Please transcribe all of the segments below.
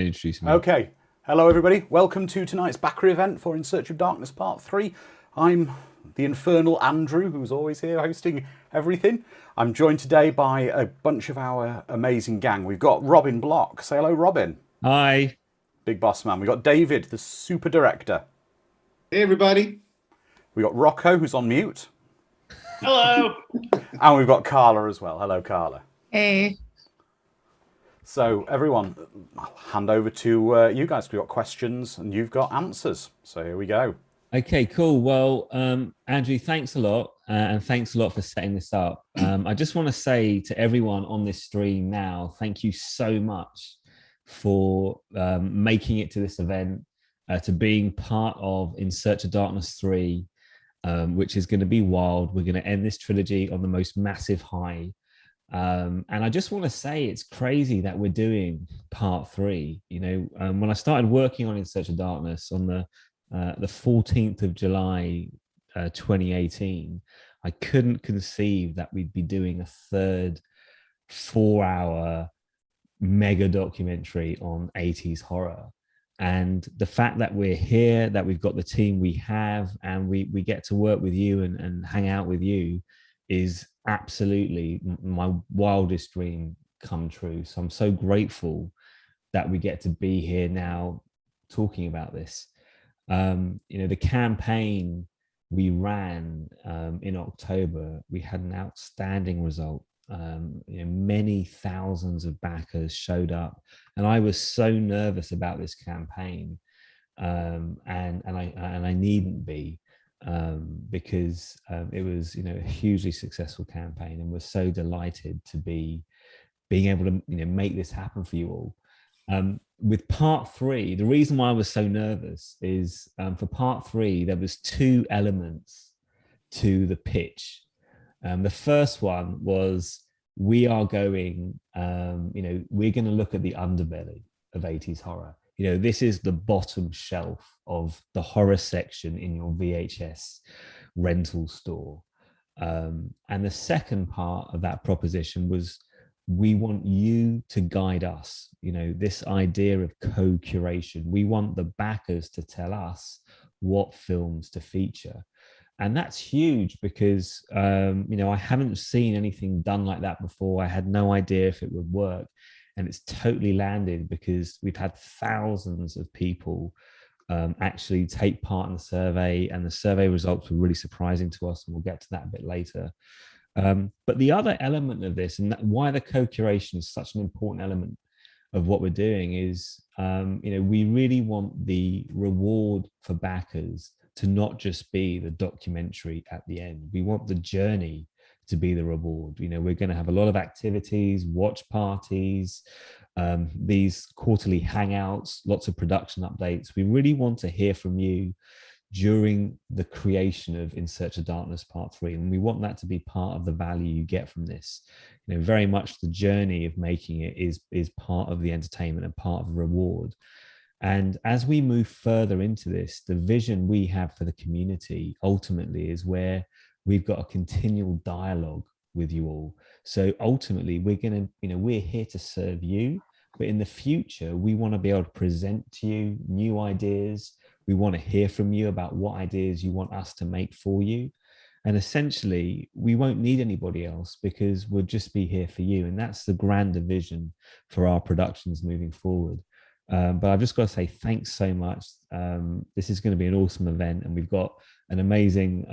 introduce me. Okay. Hello, everybody. Welcome to tonight's Backer event for In Search of Darkness Part 3. I'm the infernal Andrew, who's always here hosting everything. I'm joined today by a bunch of our amazing gang. We've got Robin Block. Say hello, Robin. Hi. Big boss man. We've got David, the super director. Hey, everybody. We've got Rocco, who's on mute. Hello. And we've got Carla as well. Hello, Carla. Hey. So, everyone, I'll hand over to you guys. We've got questions and you've got answers. So, here we go. Okay, cool. Well, Andrew, thanks a lot. And thanks a lot for setting this up. I just want to say to everyone on this stream now, thank you so much for making it to this event, to being part of In Search of Darkness 3, which is going to be wild. We're going to end this trilogy on the most massive high. And I just want to say it's crazy that we're doing part 3. You know, when I started working on In Search of Darkness on the 14th of July 2018, I couldn't conceive that we'd be doing a third 4-hour mega documentary on 80s horror. And the fact that we're here, that we've got the team we have, and we get to work with you and hang out with you is absolutely my wildest dream come true. So I'm so grateful that we get to be here now talking about this. You know, the campaign we ran in October, we had an outstanding result. You know, many thousands of backers showed up, and I was so nervous about this campaign, and I needn't be, because it was, you know, a hugely successful campaign, and we're so delighted to be being able to, you know, make this happen for you all. With part 3, the reason why I was so nervous is for part 3 there was 2 elements to the pitch. The first one was we are going, you know, we're going to look at the underbelly of 80s horror. You know, this is the bottom shelf of the horror section in your VHS rental store. And the second part of that proposition was we want you to guide us. You know, this idea of co-curation. We want the backers to tell us what films to feature. And that's huge because, you know, I haven't seen anything done like that before. I had no idea if it would work. And it's totally landed because we've had thousands of people actually take part in the survey, and the survey results were really surprising to us. And we'll get to that a bit later. But the other element of this, and why the co-curation is such an important element of what we're doing is, you know, we really want the reward for backers to not just be the documentary at the end. We want the journey to be the reward. You know, we're going to have a lot of activities, watch parties, these quarterly hangouts, lots of production updates. We really want to hear from you during the creation of In Search of Darkness Part 3. And we want that to be part of the value you get from this. You know, very much the journey of making it is part of the entertainment and part of the reward. And as we move further into this, the vision we have for the community ultimately is where we've got a continual dialogue with you all. So ultimately, we're going to, you know, we're here to serve you, but in the future, we want to be able to present to you new ideas. We want to hear from you about what ideas you want us to make for you. And essentially, we won't need anybody else because we'll just be here for you. And that's the grander vision for our productions moving forward. But I've just got to say thanks so much. This is going to be an awesome event, and we've got an amazing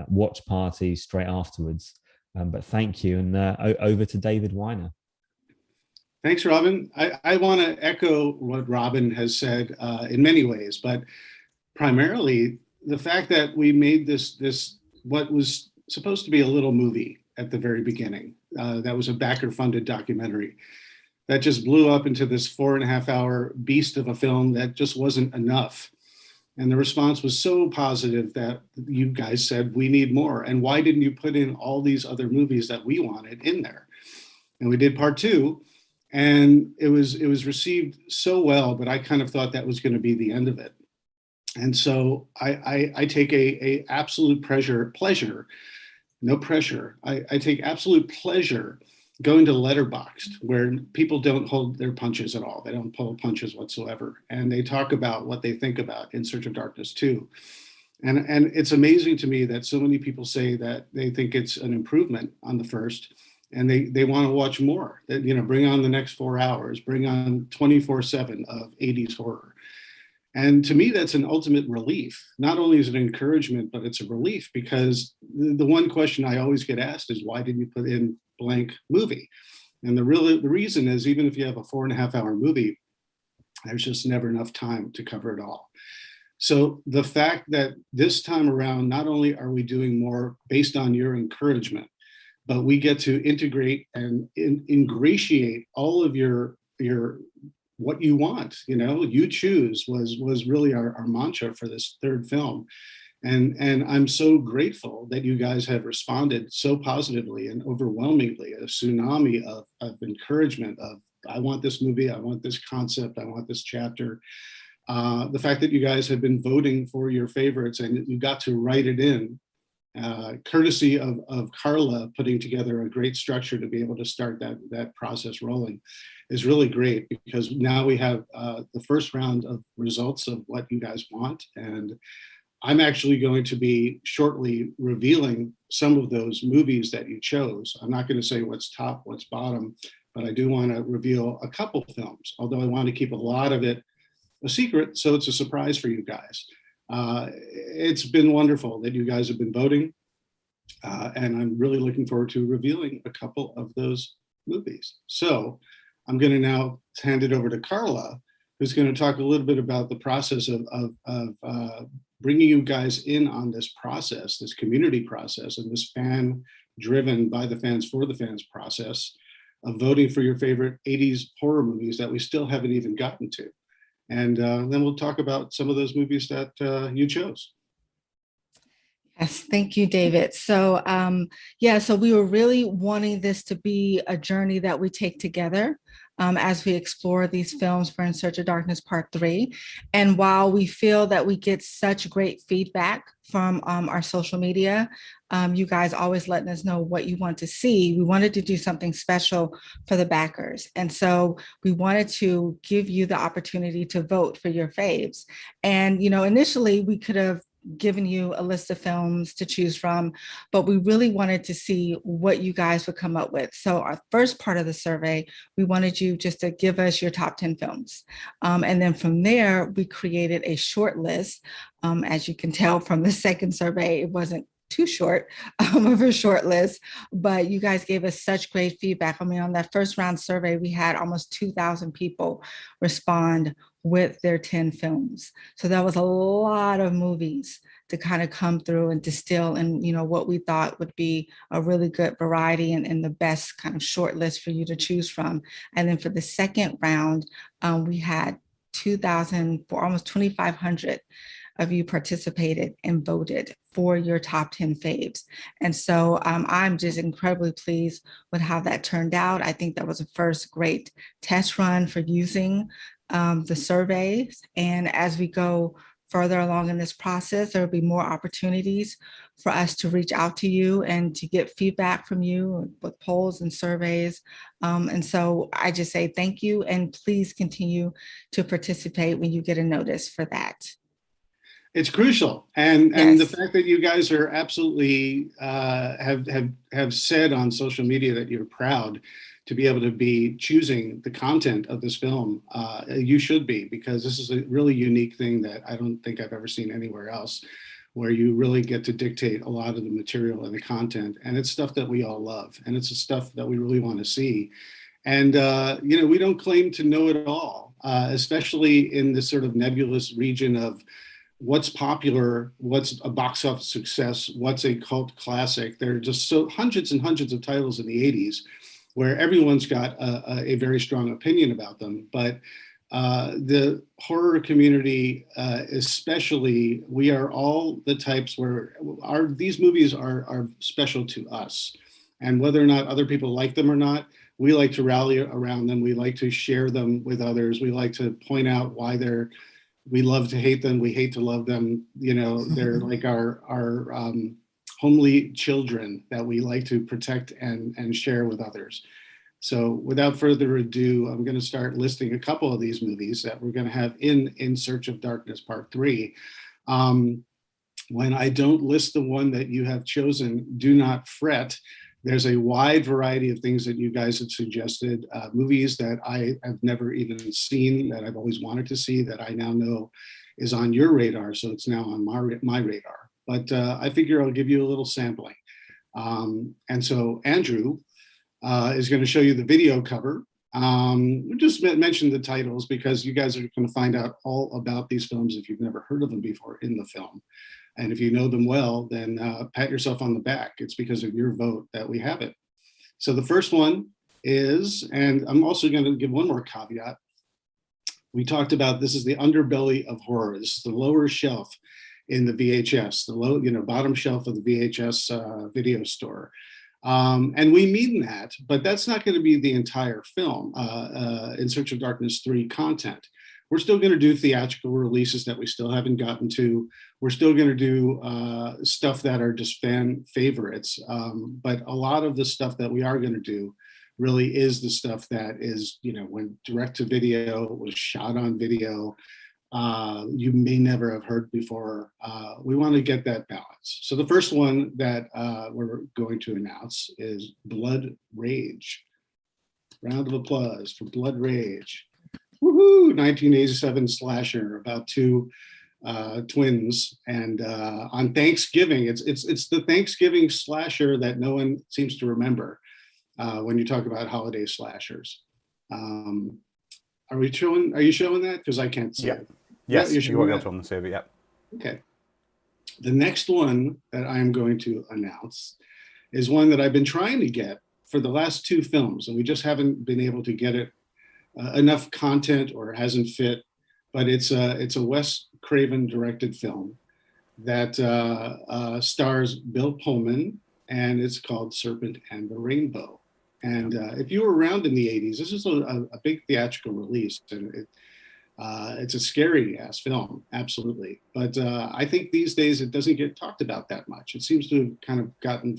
watch party straight afterwards. But thank you, and over to David Weiner. Thanks, Robin. I want to echo what Robin has said in many ways, but primarily the fact that we made this what was supposed to be a little movie at the very beginning. That was a backer-funded documentary that just blew up into this 4.5-hour beast of a film that just wasn't enough. And the response was so positive that you guys said, we need more. And why didn't you put in all these other movies that we wanted in there? And we did part 2, and it was received so well, but I kind of thought that was going to be the end of it. And so I take a absolute pleasure, no pressure. I take absolute pleasure going to Letterboxd, where people don't hold their punches at all. They don't pull punches whatsoever. And they talk about what they think about In Search of Darkness 2. And it's amazing to me that so many people say that they think it's an improvement on the first, and they want to watch more. That, you know, bring on the next 4 hours, bring on 24/7 of 80s horror. And to me, that's an ultimate relief. Not only is it an encouragement, but it's a relief, because the one question I always get asked is, why didn't you put in blank movie? And the reason is, even if you have a 4.5-hour movie, there's just never enough time to cover it all. So the fact that this time around, not only are we doing more based on your encouragement, but we get to integrate and ingratiate all of your what you want, you know, you choose was really our mantra for this third film. And I'm so grateful that you guys have responded so positively and overwhelmingly, a tsunami of encouragement of, I want this movie, I want this concept, I want this chapter. The fact that you guys have been voting for your favorites and you got to write it in, courtesy of Carla putting together a great structure to be able to start that process rolling, is really great, because now we have the first round of results of what you guys want. And I'm actually going to be shortly revealing some of those movies that you chose. I'm not going to say what's top, what's bottom, but I do want to reveal a couple films, although I want to keep a lot of it a secret, so it's a surprise for you guys. It's been wonderful that you guys have been voting, and I'm really looking forward to revealing a couple of those movies. So I'm going to now hand it over to Carla, who's going to talk a little bit about the process of bringing you guys in on this process, this community process, and this fan-driven, by the fans, for the fans process of voting for your favorite 80s horror movies that we still haven't even gotten to. And then we'll talk about some of those movies that you chose. Yes, thank you, David. So so we were really wanting this to be a journey that we take together as we explore these films for In Search of Darkness Part 3. And while we feel that we get such great feedback from our social media, you guys always letting us know what you want to see, we wanted to do something special for the backers. And so we wanted to give you the opportunity to vote for your faves. And, you know, initially we could have given you a list of films to choose from, but we really wanted to see what you guys would come up with. So our first part of the survey, we wanted you just to give us your top 10 films. And then from there, we created a short list. As you can tell from the second survey, it wasn't too short of a short list, but you guys gave us such great feedback. I mean, on that first round survey, we had almost 2,000 people respond with their 10 films. So that was a lot of movies to kind of come through and distill and, you know, what we thought would be a really good variety and the best kind of short list for you to choose from. And then for the second round, we had 2,000, for almost 2,500 of you participated and voted for your top 10 faves. And so I'm just incredibly pleased with how that turned out. I think that was a first great test run for using the surveys. And as we go further along in this process, there will be more opportunities for us to reach out to you and to get feedback from you with polls and surveys. And so I just say thank you, and please continue to participate when you get a notice for that. It's crucial, and Yes. the fact that you guys are absolutely have said on social media that you're proud to be able to be choosing the content of this film. You should be, because this is a really unique thing that I don't think I've ever seen anywhere else, where you really get to dictate a lot of the material and the content, and it's stuff that we all love, and it's the stuff that we really want to see. And you know, we don't claim to know it all, especially in this sort of nebulous region of what's popular, what's a box office success, what's a cult classic. There are just so hundreds and hundreds of titles in the 80s where everyone's got a very strong opinion about them. But the horror community, especially, we are all the types where these movies are special to us. And whether or not other people like them or not, we like to rally around them. We like to share them with others. We like to point out why we love to hate them, we hate to love them. You know, they're like our homely children that we like to protect and share with others. So without further ado, I'm going to start listing a couple of these movies that we're going to have in Search of Darkness Part 3. When I don't list the one that you have chosen, do not fret. There's a wide variety of things that you guys have suggested, movies that I have never even seen, that I've always wanted to see, that I now know is on your radar, so it's now on my radar. But I figure I'll give you a little sampling. And so Andrew is going to show you the video cover. We just mentioned the titles because you guys are going to find out all about these films if you've never heard of them before in the film. And if you know them well, then pat yourself on the back. It's because of your vote that we have it. So the first one is, and I'm also going to give one more caveat. We talked about this is the underbelly of horror. This is the lower shelf in the VHS, the bottom shelf of the VHS video store. And we mean that, but that's not going to be the entire film, In Search of Darkness 3 content. We're still going to do theatrical releases that we still haven't gotten to. We're still going to do stuff that are just fan favorites. But a lot of the stuff that we are going to do really is the stuff that is, when direct to video, was shot on video, you may never have heard before. We want to get that balance. So the first one that we're going to announce is Blood Rage. Round of applause for Blood Rage. Woohoo! 1987 slasher about two twins, and on Thanksgiving, it's the Thanksgiving slasher that no one seems to remember when you talk about holiday slashers. Are you showing that? Because I can't see it. Yes, yeah, you won't be able to on the server, yeah. Okay. The next one that I am going to announce is one that I've been trying to get for the last two films, and we just haven't been able to get it enough content, or it hasn't fit. But it's a Wes Craven directed film that stars Bill Pullman, and it's called Serpent and the Rainbow. And if you were around in the 80s, this is a big theatrical release, and it's a scary ass film, absolutely. But I think these days it doesn't get talked about that much. It seems to have kind of gotten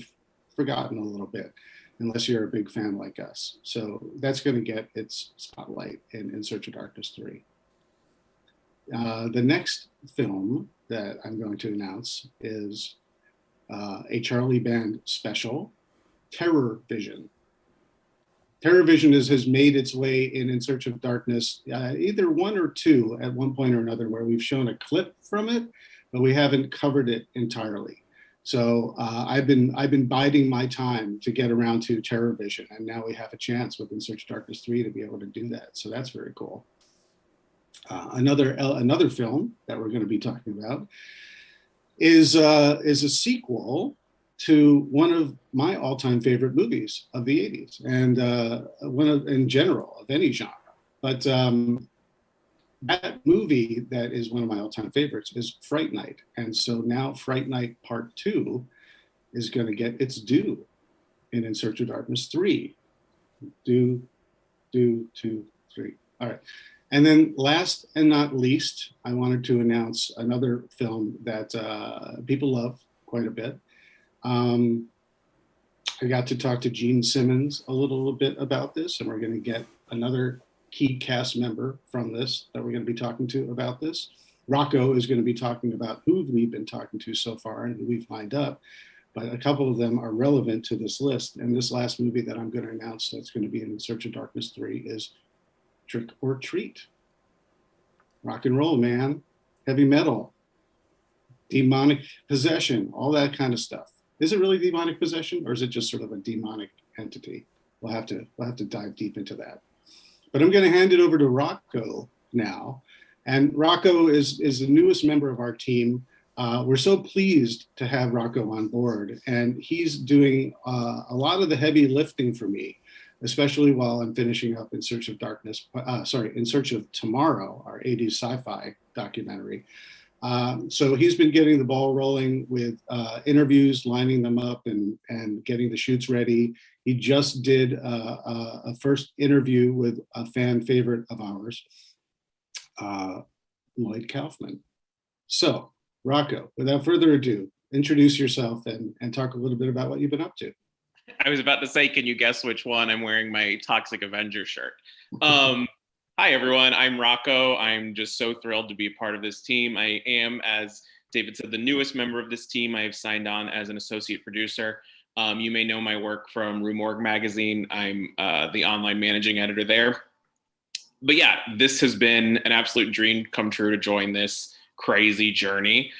forgotten a little bit, unless you're a big fan like us. So that's going to get its spotlight in Search of Darkness 3. The next film that I'm going to announce is a Charlie Band special, Terror Vision. Terror Vision has made its way in Search of Darkness, either one or two at one point or another, where we've shown a clip from it, but we haven't covered it entirely. So I've been biding my time to get around to Terror Vision, and now we have a chance with In Search of Darkness 3 to be able to do that. So that's very cool. Another film that we're going to be talking about is a sequel to one of my all-time favorite movies of the 80s, and in general of any genre. But that movie that is one of my all-time favorites is Fright Night. And so now Fright Night Part 2 is going to get its due in Search of Darkness 3. 2, 3. All right. And then last and not least, I wanted to announce another film that people love quite a bit. I got to talk to Gene Simmons a little bit about this, and we're going to get another key cast member from this that we're going to be talking to about this. Rocco is going to be talking about who we've been talking to so far and who we've lined up, but a couple of them are relevant to this list. And this last movie that I'm going to announce that's going to be in Search of Darkness 3 is Trick or Treat. Rock and roll, man. Heavy metal. Demonic possession, all that kind of stuff. Is it really demonic possession, or is it just sort of a demonic entity? We'll have to dive deep into that. But I'm going to hand it over to Rocco now. And Rocco is the newest member of our team. We're so pleased to have Rocco on board, and he's doing a lot of the heavy lifting for me, especially while I'm finishing up In Search of Darkness, In Search of Tomorrow, our 80s sci-fi documentary. So he's been getting the ball rolling with interviews, lining them up, and getting the shoots ready. He just did a first interview with a fan favorite of ours, Lloyd Kaufman. So, Rocco, without further ado, introduce yourself and talk a little bit about what you've been up to. I was about to say, can you guess which one? I'm wearing my Toxic Avenger shirt. Hi, everyone. I'm Rocco. I'm just so thrilled to be a part of this team. I am, as David said, the newest member of this team. I have signed on as an associate producer. You may know my work from Rue Morgue magazine. I'm the online managing editor there. But yeah, this has been an absolute dream come true to join this crazy journey.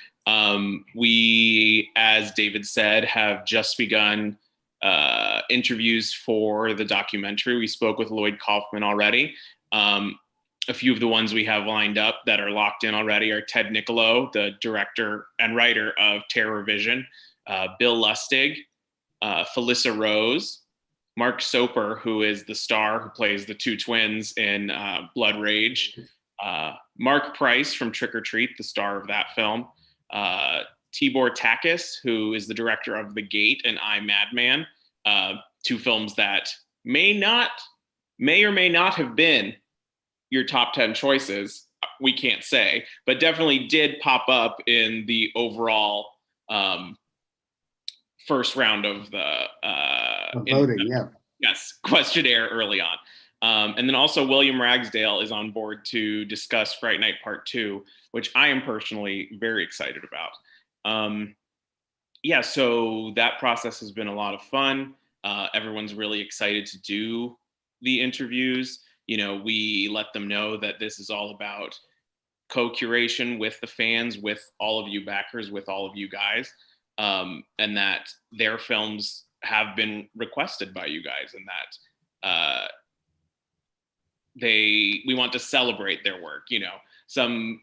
We, as David said, have just begun interviews for the documentary. We spoke with Lloyd Kaufman already. A few of the ones we have lined up that are locked in already are Ted Niccolo, the director and writer of Terror Vision, Bill Lustig, Felissa Rose, Mark Soper, who is the star who plays the two twins in Blood Rage, Mark Price from Trick or Treat, the star of that film, Tibor Takis, who is the director of The Gate and I, Madman, two films that may or may not have been your top 10 choices. We can't say, but definitely did pop up in the overall first round of the voting, yeah. Yes, questionnaire early on. And then also William Ragsdale is on board to discuss Fright Night Part 2, which I am personally very excited about. Yeah, so that process has been a lot of fun. Everyone's really excited to do the interviews. You know, we let them know that this is all about co-curation with the fans, with all of you backers, with all of you guys, and that their films have been requested by you guys, and that we want to celebrate their work. You know, some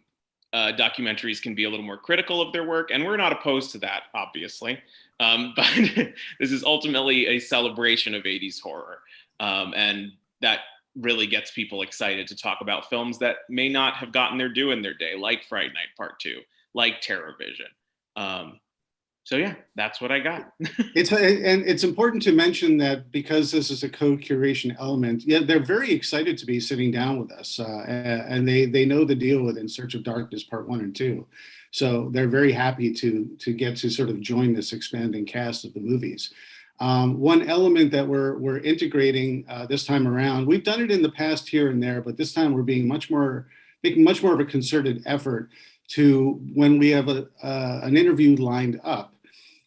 documentaries can be a little more critical of their work, and we're not opposed to that, obviously. But this is ultimately a celebration of 80s horror, and that really gets people excited to talk about films that may not have gotten their due in their day, like Fright Night Part 2, like Terror Vision. So yeah, that's what I got. It's important to mention that because this is a co-curation element, yeah, they're very excited to be sitting down with us, and they know the deal with In Search of Darkness Part 1 and 2. So they're very happy to get to sort of join this expanding cast of the movies. One element that we're integrating this time around, we've done it in the past here and there, but this time we're being making much more of a concerted effort to, when we have an interview lined up,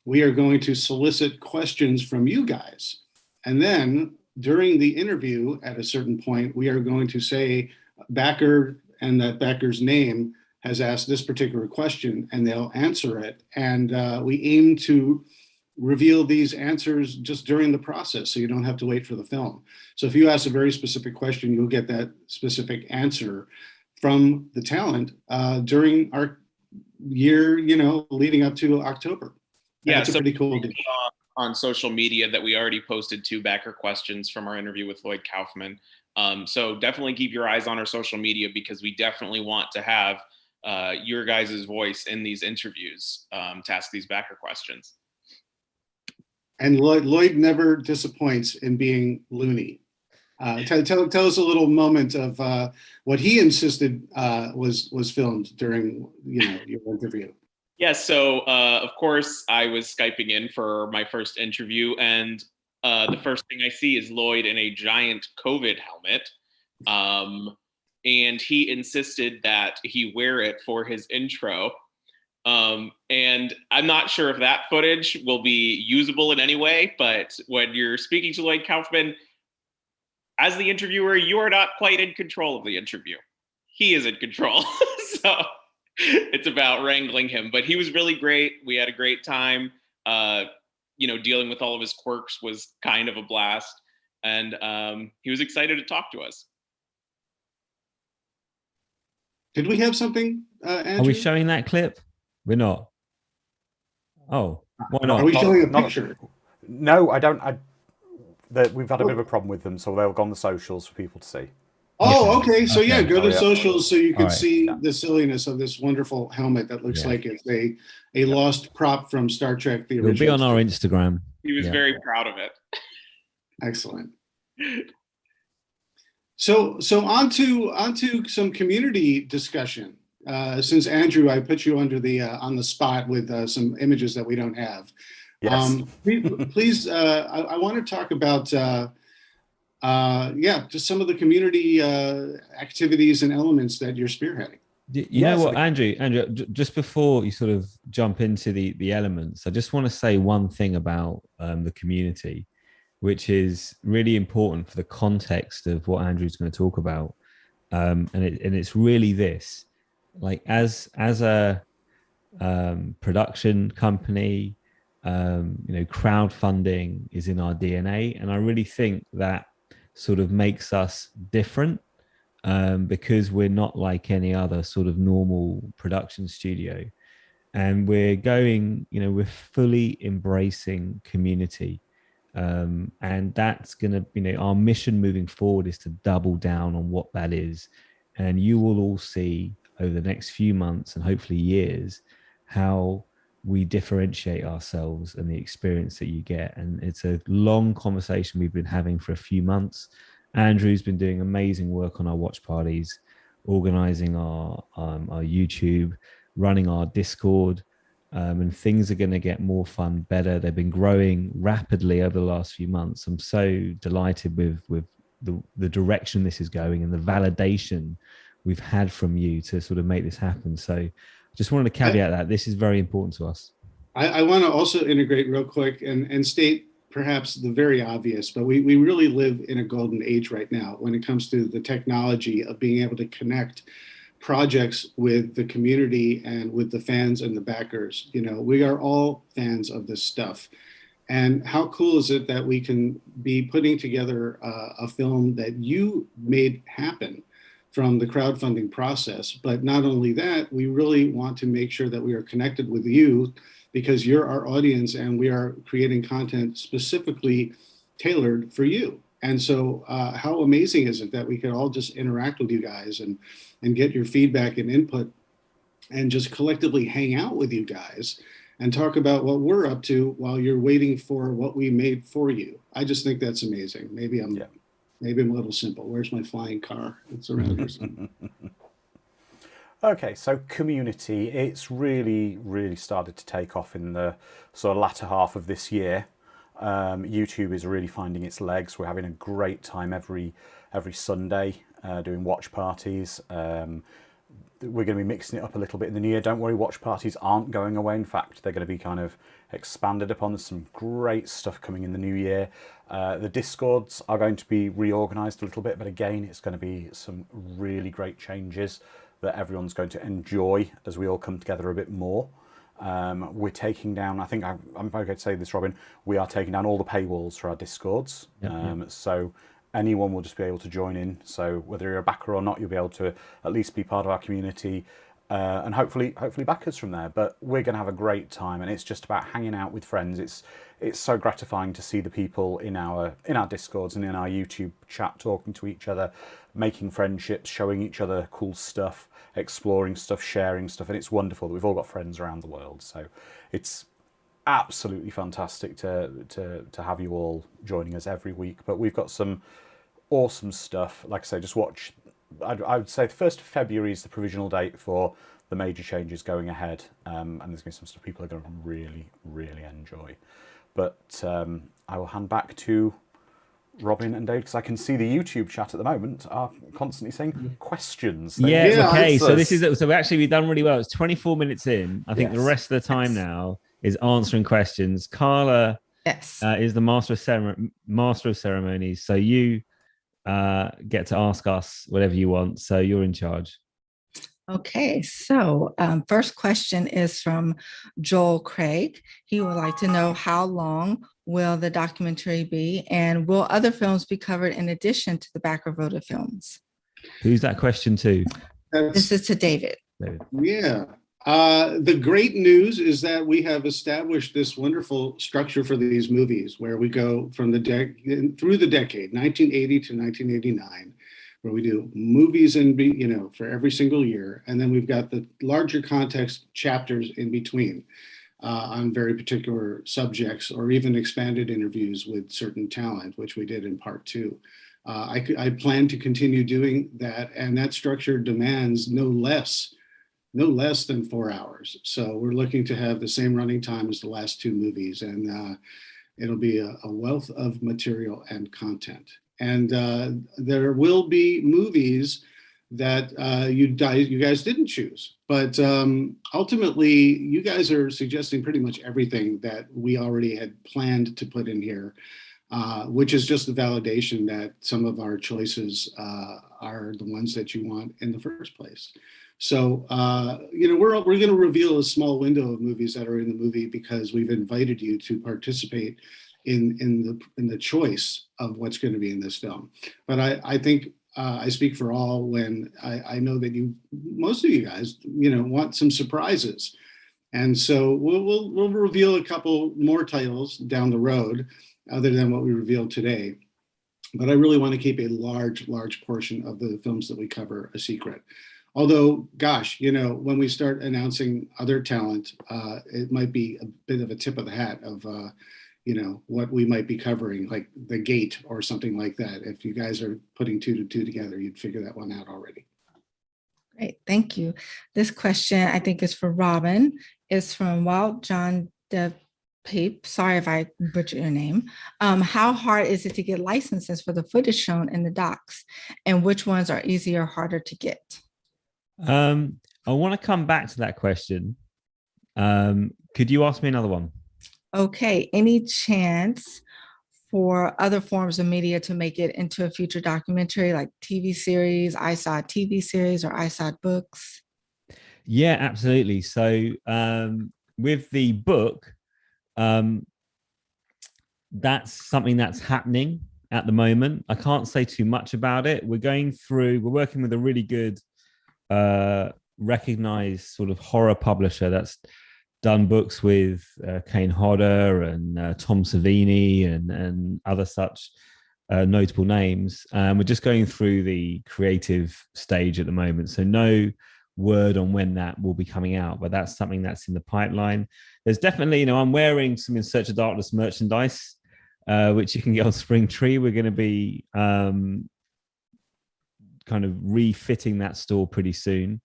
we are going to solicit questions from you guys. And then during the interview, at a certain point, we are going to say backer and that backer's name has asked this particular question, and they'll answer it. And we aim to reveal these answers just during the process, so you don't have to wait for the film. So if you ask a very specific question, you'll get that specific answer from the talent during our year, leading up to October. Yeah, that's a pretty cool deal. On social media that we already posted 2 backer questions from our interview with Lloyd Kaufman. So definitely keep your eyes on our social media, because we definitely want to have your guys' voice in these interviews to ask these backer questions. And Lloyd never disappoints in being loony. Tell us a little moment of what he insisted was filmed during your interview. Yeah, so of course I was Skyping in for my first interview, and the first thing I see is Lloyd in a giant COVID helmet, and he insisted that he wear it for his intro. And I'm not sure if that footage will be usable in any way, but when you're speaking to Lloyd Kaufman, as the interviewer, you are not quite in control of the interview. He is in control. So it's about wrangling him, but he was really great. We had a great time. Dealing with all of his quirks was kind of a blast. And he was excited to talk to us. Did we have something, Andrew? Are we showing that clip? We're not. Oh, why not? Are we showing a picture? No, I don't. We've had a bit of a problem with them, so they'll go on the socials for people to see. Oh, okay. So yeah, go to yeah. socials so you can All right. see the silliness of this wonderful helmet that looks like it's a lost prop from Star Trek, the original. It'll be on our Instagram. He was very proud of it. Excellent. So onto some community discussion. Since Andrew, I put you under on the spot with some images that we don't have. Yes. Please, I want to talk about, just some of the community activities and elements that you're spearheading. You know what, Andrew, just before you sort of jump into the elements, I just want to say one thing about the community, which is really important for the context of what Andrew's going to talk about. And it's really this, like as a production company, crowdfunding is in our DNA. And I really think that sort of makes us different, because we're not like any other sort of normal production studio. And we're fully embracing community. And that's going to, our mission moving forward is to double down on what that is. And you will all see over the next few months and hopefully years how we differentiate ourselves and the experience that you get. And it's a long conversation we've been having for a few months. Andrew's been doing amazing work on our watch parties, organizing our YouTube, running our Discord, and things are going to get more fun, better. They've been growing rapidly over the last few months. I'm so delighted with the direction this is going and the validation we've had from you to sort of make this happen. So I just wanted to caveat that this is very important to us. I want to also integrate real quick and state perhaps the very obvious, but we really live in a golden age right now when it comes to the technology of being able to connect projects with the community and with the fans and the backers. We are all fans of this stuff. And how cool is it that we can be putting together a film that you made happen from the crowdfunding process? But not only that, we really want to make sure that we are connected with you because you're our audience and we are creating content specifically tailored for you. And so how amazing is it that we could all just interact with you guys and get your feedback and input and just collectively hang out with you guys and talk about what we're up to while you're waiting for what we made for you. I just think that's amazing. Maybe I'm a little simple. Where's my flying car? It's around here somewhere. Okay, so community, it's really, really started to take off in the sort of latter half of this year. YouTube is really finding its legs. We're having a great time every Sunday doing watch parties. We're going to be mixing it up a little bit in the new year. Don't worry, watch parties aren't going away. In fact, they're going to be kind of expanded upon. There's some great stuff coming in the new year. The Discords are going to be reorganized a little bit, but again, it's going to be some really great changes that everyone's going to enjoy as we all come together a bit more. We're taking down, I think I'm okay to say this, Robin, we are taking down all the paywalls for our Discords. So anyone will just be able to join in. So whether you're a backer or not, you'll be able to at least be part of our community and hopefully back us from there. But we're going to have a great time, and it's just about hanging out with friends. It's so gratifying to see the people in our Discords and in our YouTube chat talking to each other, making friendships, showing each other cool stuff, exploring stuff, sharing stuff, and it's wonderful that we've all got friends around the world. So it's absolutely fantastic to have you all joining us every week. But we've got some awesome stuff. Like I say, just watch. I would say the 1st of February is the provisional date for the major changes going ahead, and there's going to be some stuff people are going to really, really enjoy. But I will hand back to Robin and Dave, because I can see the YouTube chat at the moment are constantly saying questions. Okay. So we've done really well. It's 24 minutes in. I think the rest of the time now is answering questions. Carla is the master of ceremonies. So you get to ask us whatever you want. So you're in charge. Okay, so first question is from Joel Craig. He would like to know, how long will the documentary be, and will other films be covered in addition to the Backer voted films? Who's that question to? This is to David. Yeah. The great news is that we have established this wonderful structure for these movies where we go from through the decade, 1980 to 1989, where we do movies for every single year. And then we've got the larger context chapters in between on very particular subjects, or even expanded interviews with certain talent, which we did in part 2. I plan to continue doing that, and that structure demands no less no less than 4 hours. So we're looking to have the same running time as the last two movies, and it'll be a wealth of material and content. And there will be movies that you guys didn't choose, but ultimately you guys are suggesting pretty much everything that we already had planned to put in here, which is just the validation that some of our choices are the ones that you want in the first place. So we're going to reveal a small window of movies that are in the movie because we've invited you to participate in the choice of what's going to be in this film. But I think I speak for all when I know that most of you guys, want some surprises. And so we'll reveal a couple more titles down the road other than what we revealed today. But I really want to keep a large portion of the films that we cover a secret. Although, gosh, when we start announcing other talent, it might be a bit of a tip of the hat of what we might be covering, like The Gate or something like that. If you guys are putting 2 to 2 together, you'd figure that one out already. Great, thank you. This question, I think, is for Robin. It's from Walt John DePape. Sorry if I butchered your name. How hard is it to get licenses for the footage shown in the docs? And which ones are easier or harder to get? I want to come back to that question. Could you ask me another one? Okay, any chance for other forms of media to make it into a future documentary, like TV series, ISOD TV series, or ISOD books? Yeah, absolutely. So with the book, that's something that's happening at the moment. I can't say too much about it. We're working with a really good recognized sort of horror publisher that's done books with Kane Hodder and Tom Savini and other such notable names. We're just going through the creative stage at the moment, so no word on when that will be coming out, but that's something that's in the pipeline. There's definitely, I'm wearing some In Search of Darkness merchandise, which you can get on Springtree. We're going to be kind of refitting that store pretty soon.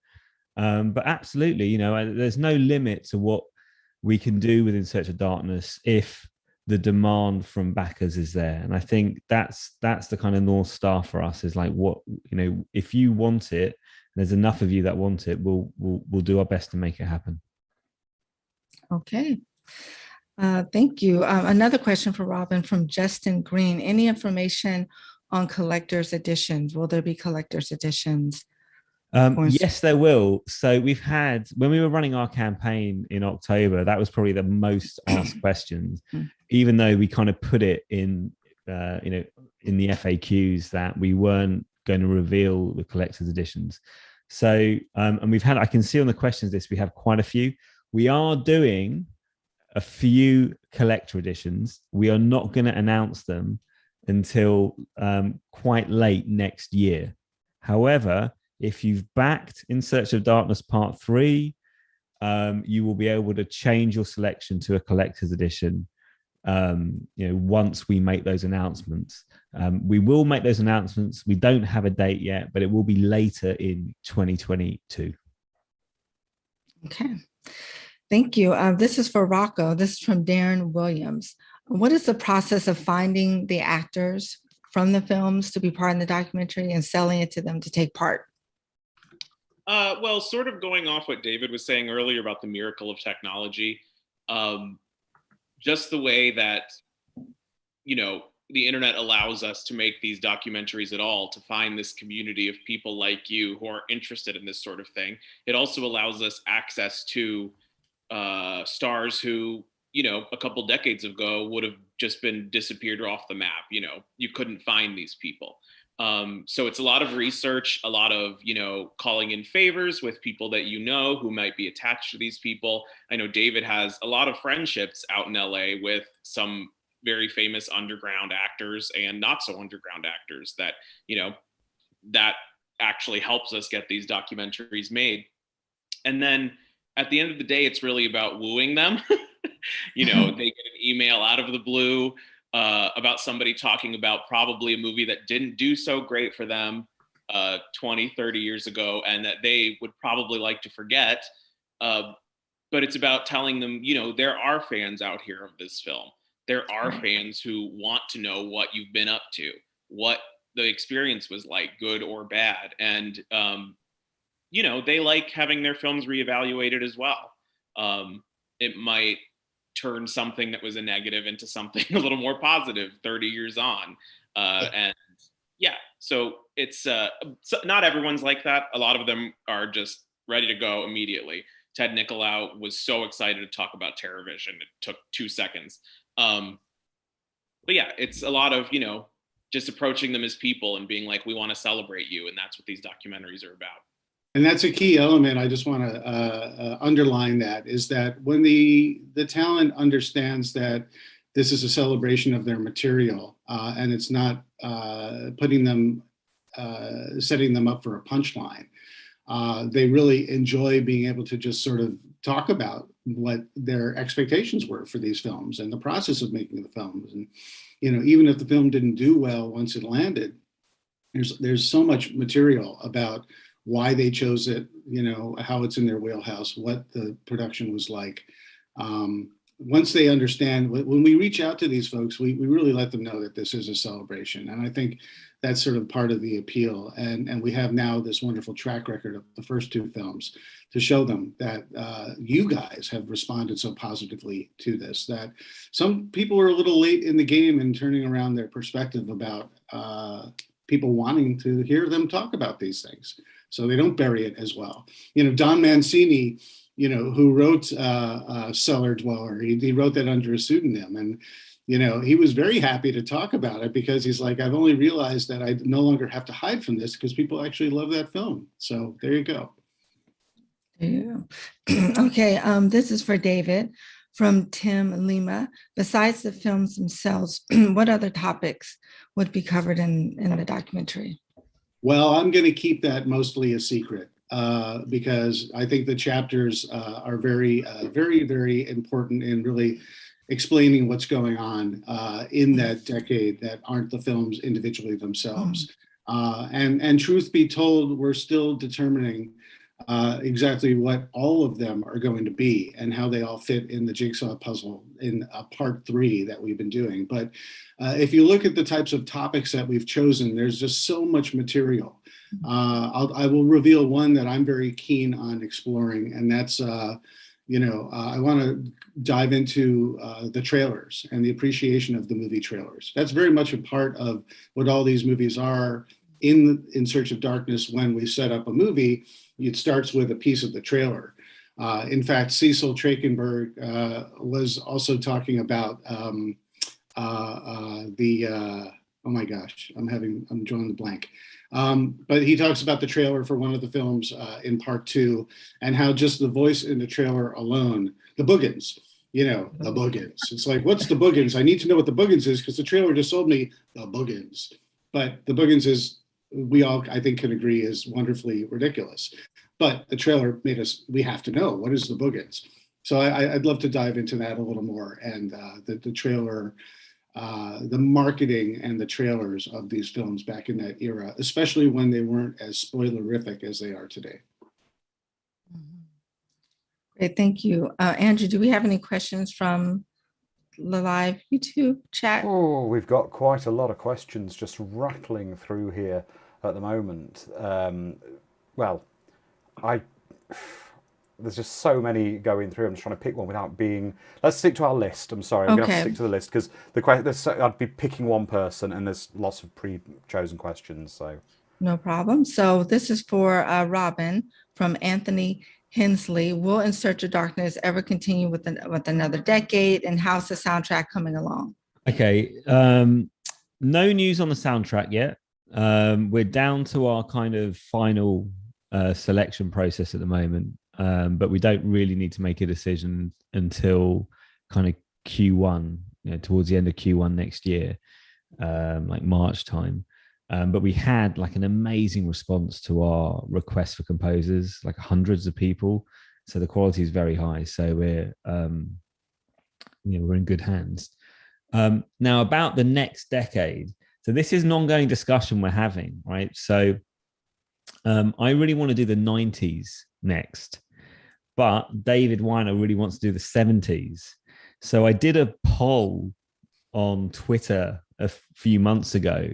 But absolutely, there's no limit to what we can do with In Search of Darkness if the demand from backers is there. And I think that's the kind of North Star for us, is like, what, if you want it, there's enough of you that want it, we'll do our best to make it happen. Okay. Thank you. Another question for Robin from Justin Green. Any information on collector's editions? Will there be collector's editions? Yes, there will. So we've had, when we were running our campaign in October, that was probably the most asked questions, even though we kind of put it in, in the FAQs that we weren't going to reveal the collector's editions. So, and we've had, I can see on the questions list, we have quite a few. We are doing a few collector editions. We are not going to announce them until quite late next year. However, if you've backed In Search of Darkness Part 3, you will be able to change your selection to a collector's edition once we make those announcements. We will make those announcements. We don't have a date yet, but it will be later in 2022. Okay. Thank you. This is for Rocco. This is from Darren Williams. What is the process of finding the actors from the films to be part in the documentary and selling it to them to take part? Well, sort of going off what David was saying earlier about the miracle of technology, just the way that, the internet allows us to make these documentaries at all, to find this community of people like you who are interested in this sort of thing. It also allows us access to stars who, a couple decades ago would have just been disappeared or off the map. You couldn't find these people. So it's a lot of research, a lot of, calling in favors with people that who might be attached to these people. I know David has a lot of friendships out in LA with some very famous underground actors and not so underground actors that, that actually helps us get these documentaries made. And then at the end of the day, it's really about wooing them. They get an email out of the blue about somebody talking about probably a movie that didn't do so great for them. 20, 30 years ago, and that they would probably like to forget. But it's about telling them, there are fans out here of this film. There are fans who want to know what you've been up to, what the experience was like, good or bad. And, they like having their films reevaluated as well. It might turn something that was a negative into something a little more positive 30 years on. And yeah, so it's not everyone's like that. A lot of them are just ready to go immediately. Ted Nicolau was so excited to talk about TerrorVision. It took 2 seconds. But yeah, it's a lot of, just approaching them as people and being like, we want to celebrate you. And that's what these documentaries are about. And that's a key element. I just want to underline that, is that when the talent understands that this is a celebration of their material, and it's not setting them up for a punchline, they really enjoy being able to just sort of talk about what their expectations were for these films and the process of making the films. And, even if the film didn't do well once it landed, there's so much material about why they chose it, how it's in their wheelhouse, what the production was like. Once they understand, when we reach out to these folks, we really let them know that this is a celebration. And I think that's sort of part of the appeal. And we have now this wonderful track record of the first 2 films to show them that you guys have responded so positively to this, that some people are a little late in the game in turning around their perspective about people wanting to hear them talk about these things, so they don't bury it as well. Don Mancini, who wrote Cellar Dweller, he wrote that under a pseudonym. And, he was very happy to talk about it because he's like, I've only realized that I no longer have to hide from this because people actually love that film. So there you go. Yeah. Okay, this is for David from Tim Lima. Besides the films themselves, what other topics would be covered in the documentary? Well, I'm going to keep that mostly a secret because I think the chapters are very, very, very important in really explaining what's going on in that decade that aren't the films individually themselves. And truth be told, we're still determining exactly what all of them are going to be and how they all fit in the jigsaw puzzle in part 3 that we've been doing. But if you look at the types of topics that we've chosen, there's just so much material. I will reveal one that I'm very keen on exploring, and that's, I want to dive into the trailers and the appreciation of the movie trailers. That's very much a part of what all these movies are. In Search of Darkness, when we set up a movie, it starts with a piece of the trailer. In fact, Cecil Trachenberg was also talking about oh my gosh, I'm drawing the blank. But he talks about the trailer for one of the films in part 2 and how just the voice in the trailer alone, the Boogans, the Boogans. It's like, what's the Boogans? I need to know what the Boogans is because the trailer just sold me the Boogans. But the Boogans is, we all, I think, can agree is wonderfully ridiculous. But the trailer made us, we have to know, what is the Boogans? So I'd love to dive into that a little more, and the trailer, the marketing and the trailers of these films back in that era, especially when they weren't as spoilerific as they are today. Great, thank you. Andrew, do we have any questions from the live YouTube chat? Oh, we've got quite a lot of questions just rattling through here at the moment. There's just so many going through. I'm just trying to pick one without being. Let's stick to our list. I'm sorry, I'm going to have to stick to the list because I'd be picking one person, and there's lots of pre-chosen questions. So no problem. So this is for Robin from Anthony Hensley. Will In Search of Darkness ever continue with another decade, and how's the soundtrack coming along? Okay, no news on the soundtrack yet. We're down to our kind of final selection process at the moment, but we don't really need to make a decision until kind of Q1, towards the end of Q1 next year, like March time. But we had like an amazing response to our request for composers, like hundreds of people. So the quality is very high. So we're in good hands. Now about the next decade. So this is an ongoing discussion we're having, right? So I really want to do the 90s next, but David Weiner really wants to do the 70s. So I did a poll on Twitter a few months ago,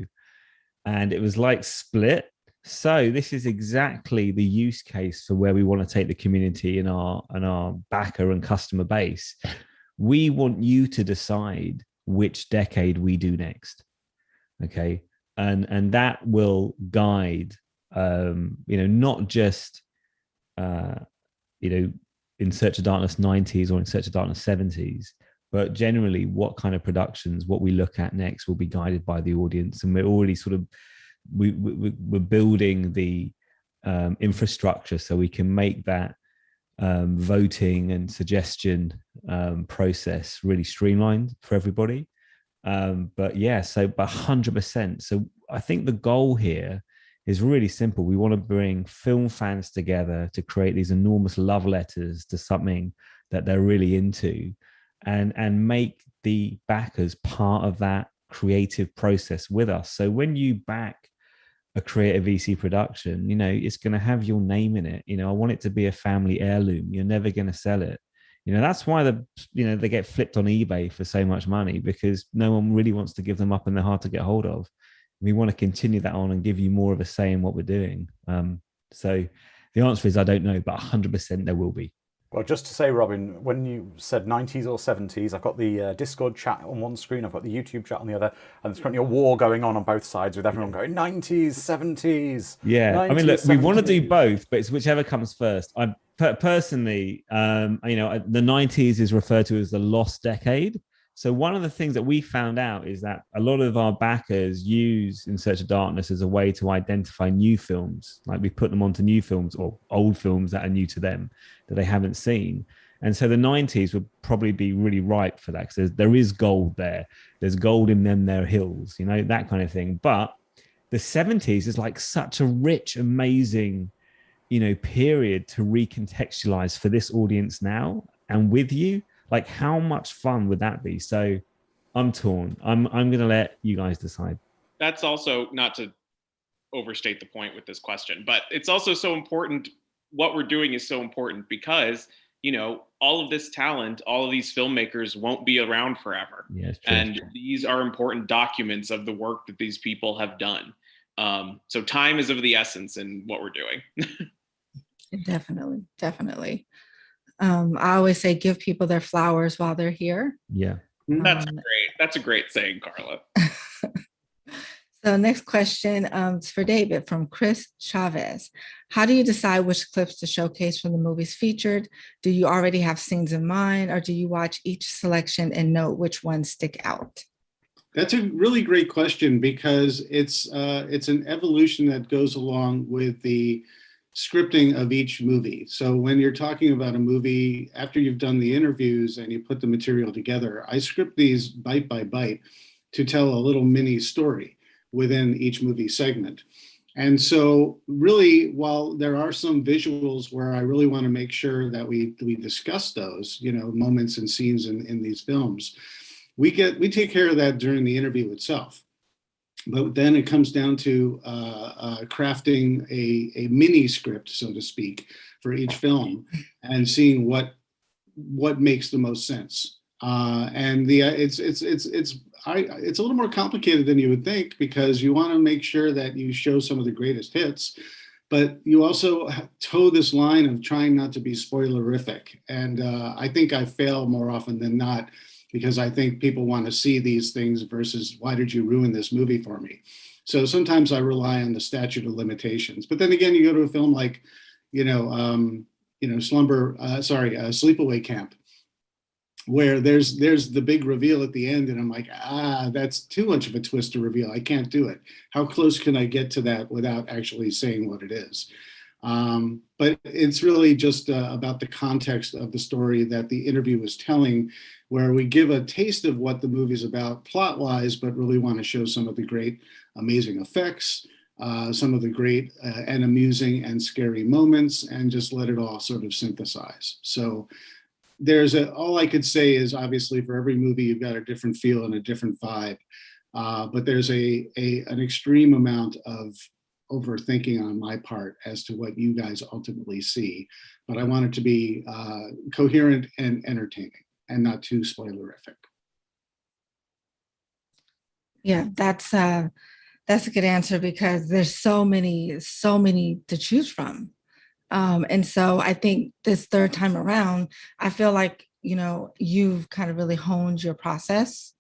and it was like split. So this is exactly the use case for where we want to take the community and our backer and customer base. We want you to decide which decade we do next. Okay. And that will guide, not just, In Search of Darkness 90s or In Search of Darkness 70s, but generally what kind of productions, what we look at next will be guided by the audience. And we're already sort of, we're building the infrastructure so we can make that voting and suggestion process really streamlined for everybody. But 100%. So I think the goal here is really simple. We want to bring film fans together to create these enormous love letters to something that they're really into, and make the backers part of that creative process with us. So when you back a creative VC production, it's going to have your name in it. I want it to be a family heirloom. You're never going to sell it. That's why they get flipped on eBay for so much money, because no one really wants to give them up and they're hard to get hold of. We want to continue that on and give you more of a say in what we're doing. So the answer is, I don't know, but 100% there will be. Well, just to say, Robin, when you said 90s or 70s, I've got the Discord chat on one screen, I've got the YouTube chat on the other, and there's currently a war going on both sides with everyone going 90s, 70s. Yeah, 90s, I mean, look, 70s. we want to do both, but it's whichever comes first. I personally, the 90s is referred to as the lost decade. So one of the things that we found out is that a lot of our backers use In Search of Darkness as a way to identify new films. Like we put them onto new films or old films that are new to them that they haven't seen. And so the 90s would probably be really ripe for that, because there is gold there. There's gold in them, their hills, that kind of thing. But the 70s is like such a rich, amazing, period to recontextualize for this audience now and with you. Like, how much fun would that be? So I'm torn. I'm going to let you guys decide. That's also, not to overstate the point with this question, but it's also so important. What we're doing is so important because, all of this talent, all of these filmmakers won't be around forever. Yeah, true, and these are important documents of the work that these people have done. So time is of the essence in what we're doing. Definitely. I always say, give people their flowers while they're here. Yeah. That's great. That's a great saying, Carla. So next question is for David from Chris Chavez. How do you decide which clips to showcase from the movies featured? Do you already have scenes in mind, or do you watch each selection and note which ones stick out? That's a really great question, because it's an evolution that goes along with the scripting of each movie. So when you're talking about a movie, after you've done the interviews and you put the material together, I script these bite by bite to tell a little mini story within each movie segment. And so really, while there are some visuals where I really want to make sure that we discuss those, moments and scenes in these films, we take care of that during the interview itself. But then it comes down to crafting a mini script, so to speak, for each film, and seeing what makes the most sense. And it's a little more complicated than you would think, because you want to make sure that you show some of the greatest hits, but you also toe this line of trying not to be spoilerific. And I think I fail more often than not, because I think people want to see these things versus, why did you ruin this movie for me? So sometimes I rely on the statute of limitations. But then again, you go to a film like, Sleepaway Camp, where there's the big reveal at the end, and I'm like, that's too much of a twist to reveal. I can't do it. How close can I get to that without actually saying what it is? But it's really just about the context of the story that the interview was telling, where we give a taste of what the movie's about plot-wise, but really want to show some of the great, amazing effects, some of the great and amusing and scary moments, and just let it all sort of synthesize. So all I could say is, obviously for every movie, you've got a different feel and a different vibe. But there's an extreme amount of overthinking on my part as to what you guys ultimately see, but I want it to be coherent and entertaining and not too spoilerific. Yeah, that's a good answer because there's so many to choose from. And so I think this third time around, I feel like, you've kind of really honed your process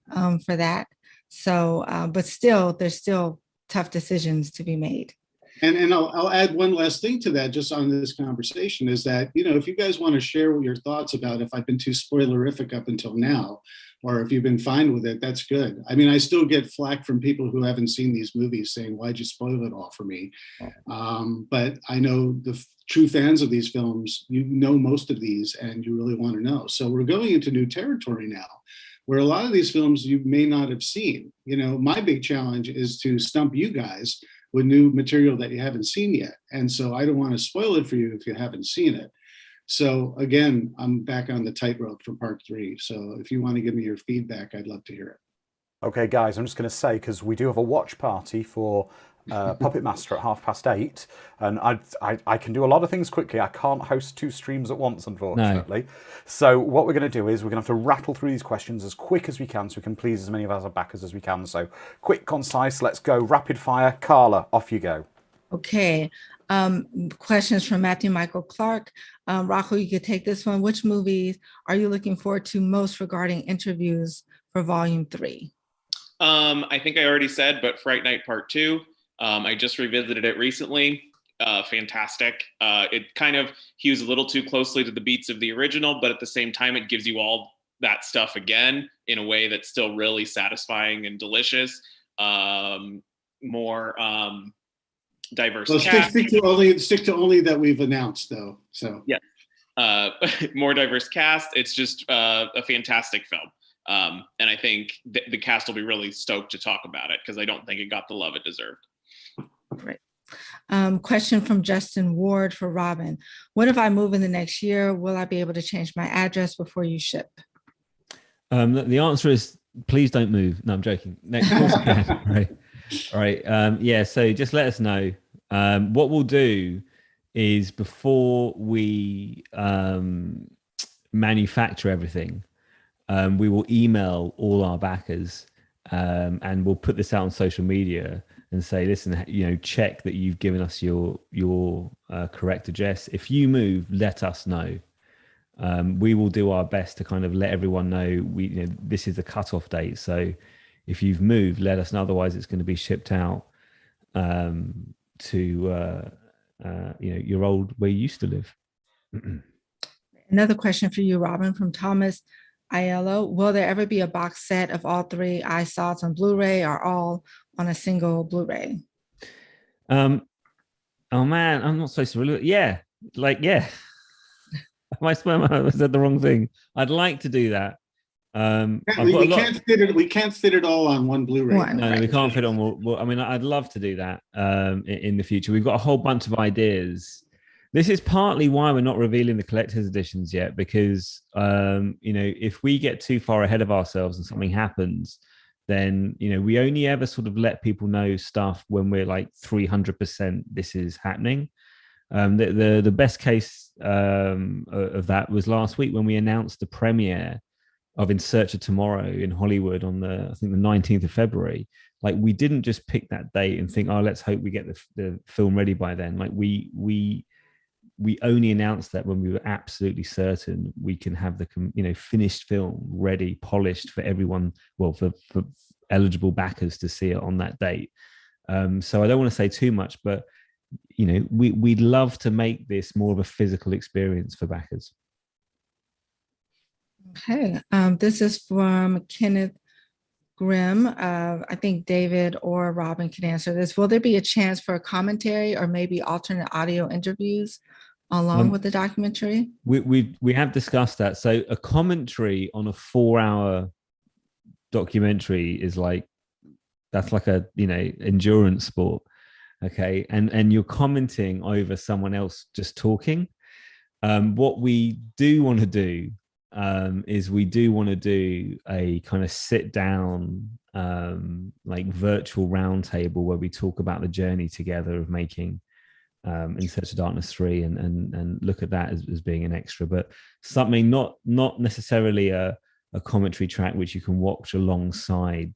for that. So, but still, there's still tough decisions to be made. And I'll add one last thing to that, just on this conversation, is that, if you guys want to share your thoughts about if I've been too spoilerific up until now, or if you've been fine with it, that's good. I mean, I still get flack from people who haven't seen these movies saying, why'd you spoil it all for me? But I know the true fans of these films, most of these, and you really want to know. So we're going into new territory now, where a lot of these films you may not have seen. My big challenge is to stump you guys with new material that you haven't seen yet. And so I don't want to spoil it for you if you haven't seen it. So again, I'm back on the tightrope for part 3. So if you want to give me your feedback, I'd love to hear it. Okay, guys, I'm just going to say, because we do have a watch party for Puppet Master at 8:30, and I can do a lot of things quickly. I can't host 2 streams at once, unfortunately. No. So what we're going to do is we're going to have to rattle through these questions as quick as we can so we can please as many of our backers as we can. So quick, concise, let's go. Rapid fire. Carla, off you go. Okay. Questions from Matthew Michael Clark. Rocco, you could take this one. Which movies are you looking forward to most regarding interviews for Volume 3? I think I already said, but Fright Night Part 2. I just revisited it recently. Fantastic. It kind of hews a little too closely to the beats of the original, but at the same time, it gives you all that stuff again in a way that's still really satisfying and delicious. More diverse cast. Stick to only that we've announced, though. So yeah, more diverse cast. It's just a fantastic film. And I think the cast will be really stoked to talk about it because I don't think it got the love it deserved. Great. Question from Justin Ward for Robin. What if I move in the next year? Will I be able to change my address before you ship? The answer is please don't move. No, I'm joking. Next course again. Right. Yeah, so just let us know. What we'll do is before we manufacture everything, we will email all our backers and we'll put this out on social media and say, listen, check that you've given us your correct address. If you move, let us know. We will do our best to kind of let everyone know this is the cutoff date. So if you've moved, let us know. Otherwise, it's going to be shipped out to your old where you used to live. Another question for you, Robin, from Thomas Aiello. Will there ever be a box set of all 3 I Saws on Blu-ray or all on a single Blu-ray? Oh man, I'm not supposed to really. Yeah. I said the wrong thing. I'd like to do that. We can't fit it all on one Blu-ray. No, we can't fit on. Well, I mean, I'd love to do that in the future. We've got a whole bunch of ideas. This is partly why we're not revealing the collector's editions yet, because if we get too far ahead of ourselves and something happens, then we only ever sort of let people know stuff when we're like 300% this is happening. The best case of that was last week when we announced the premiere of In Search of Tomorrow in Hollywood on I think the 19th of February. Like, we didn't just pick that date and think, let's hope we get the film ready by then. Like, we only announced that when we were absolutely certain we can have the finished film ready, polished for everyone, for eligible backers to see it on that date. So I don't want to say too much, but we'd love to make this more of a physical experience for backers. Okay, this is from Kenneth Grimm. I think David or Robin can answer this. Will there be a chance for a commentary or maybe alternate audio interviews along with the documentary? We have discussed that. So a commentary on a 4-hour documentary is that's like a endurance sport. Okay, and you're commenting over someone else just talking. What we do want to do is we do want to do a kind of sit down, like virtual roundtable where we talk about the journey together of making In Search of Darkness 3 and look at that as being an extra, but something not necessarily a commentary track which you can watch alongside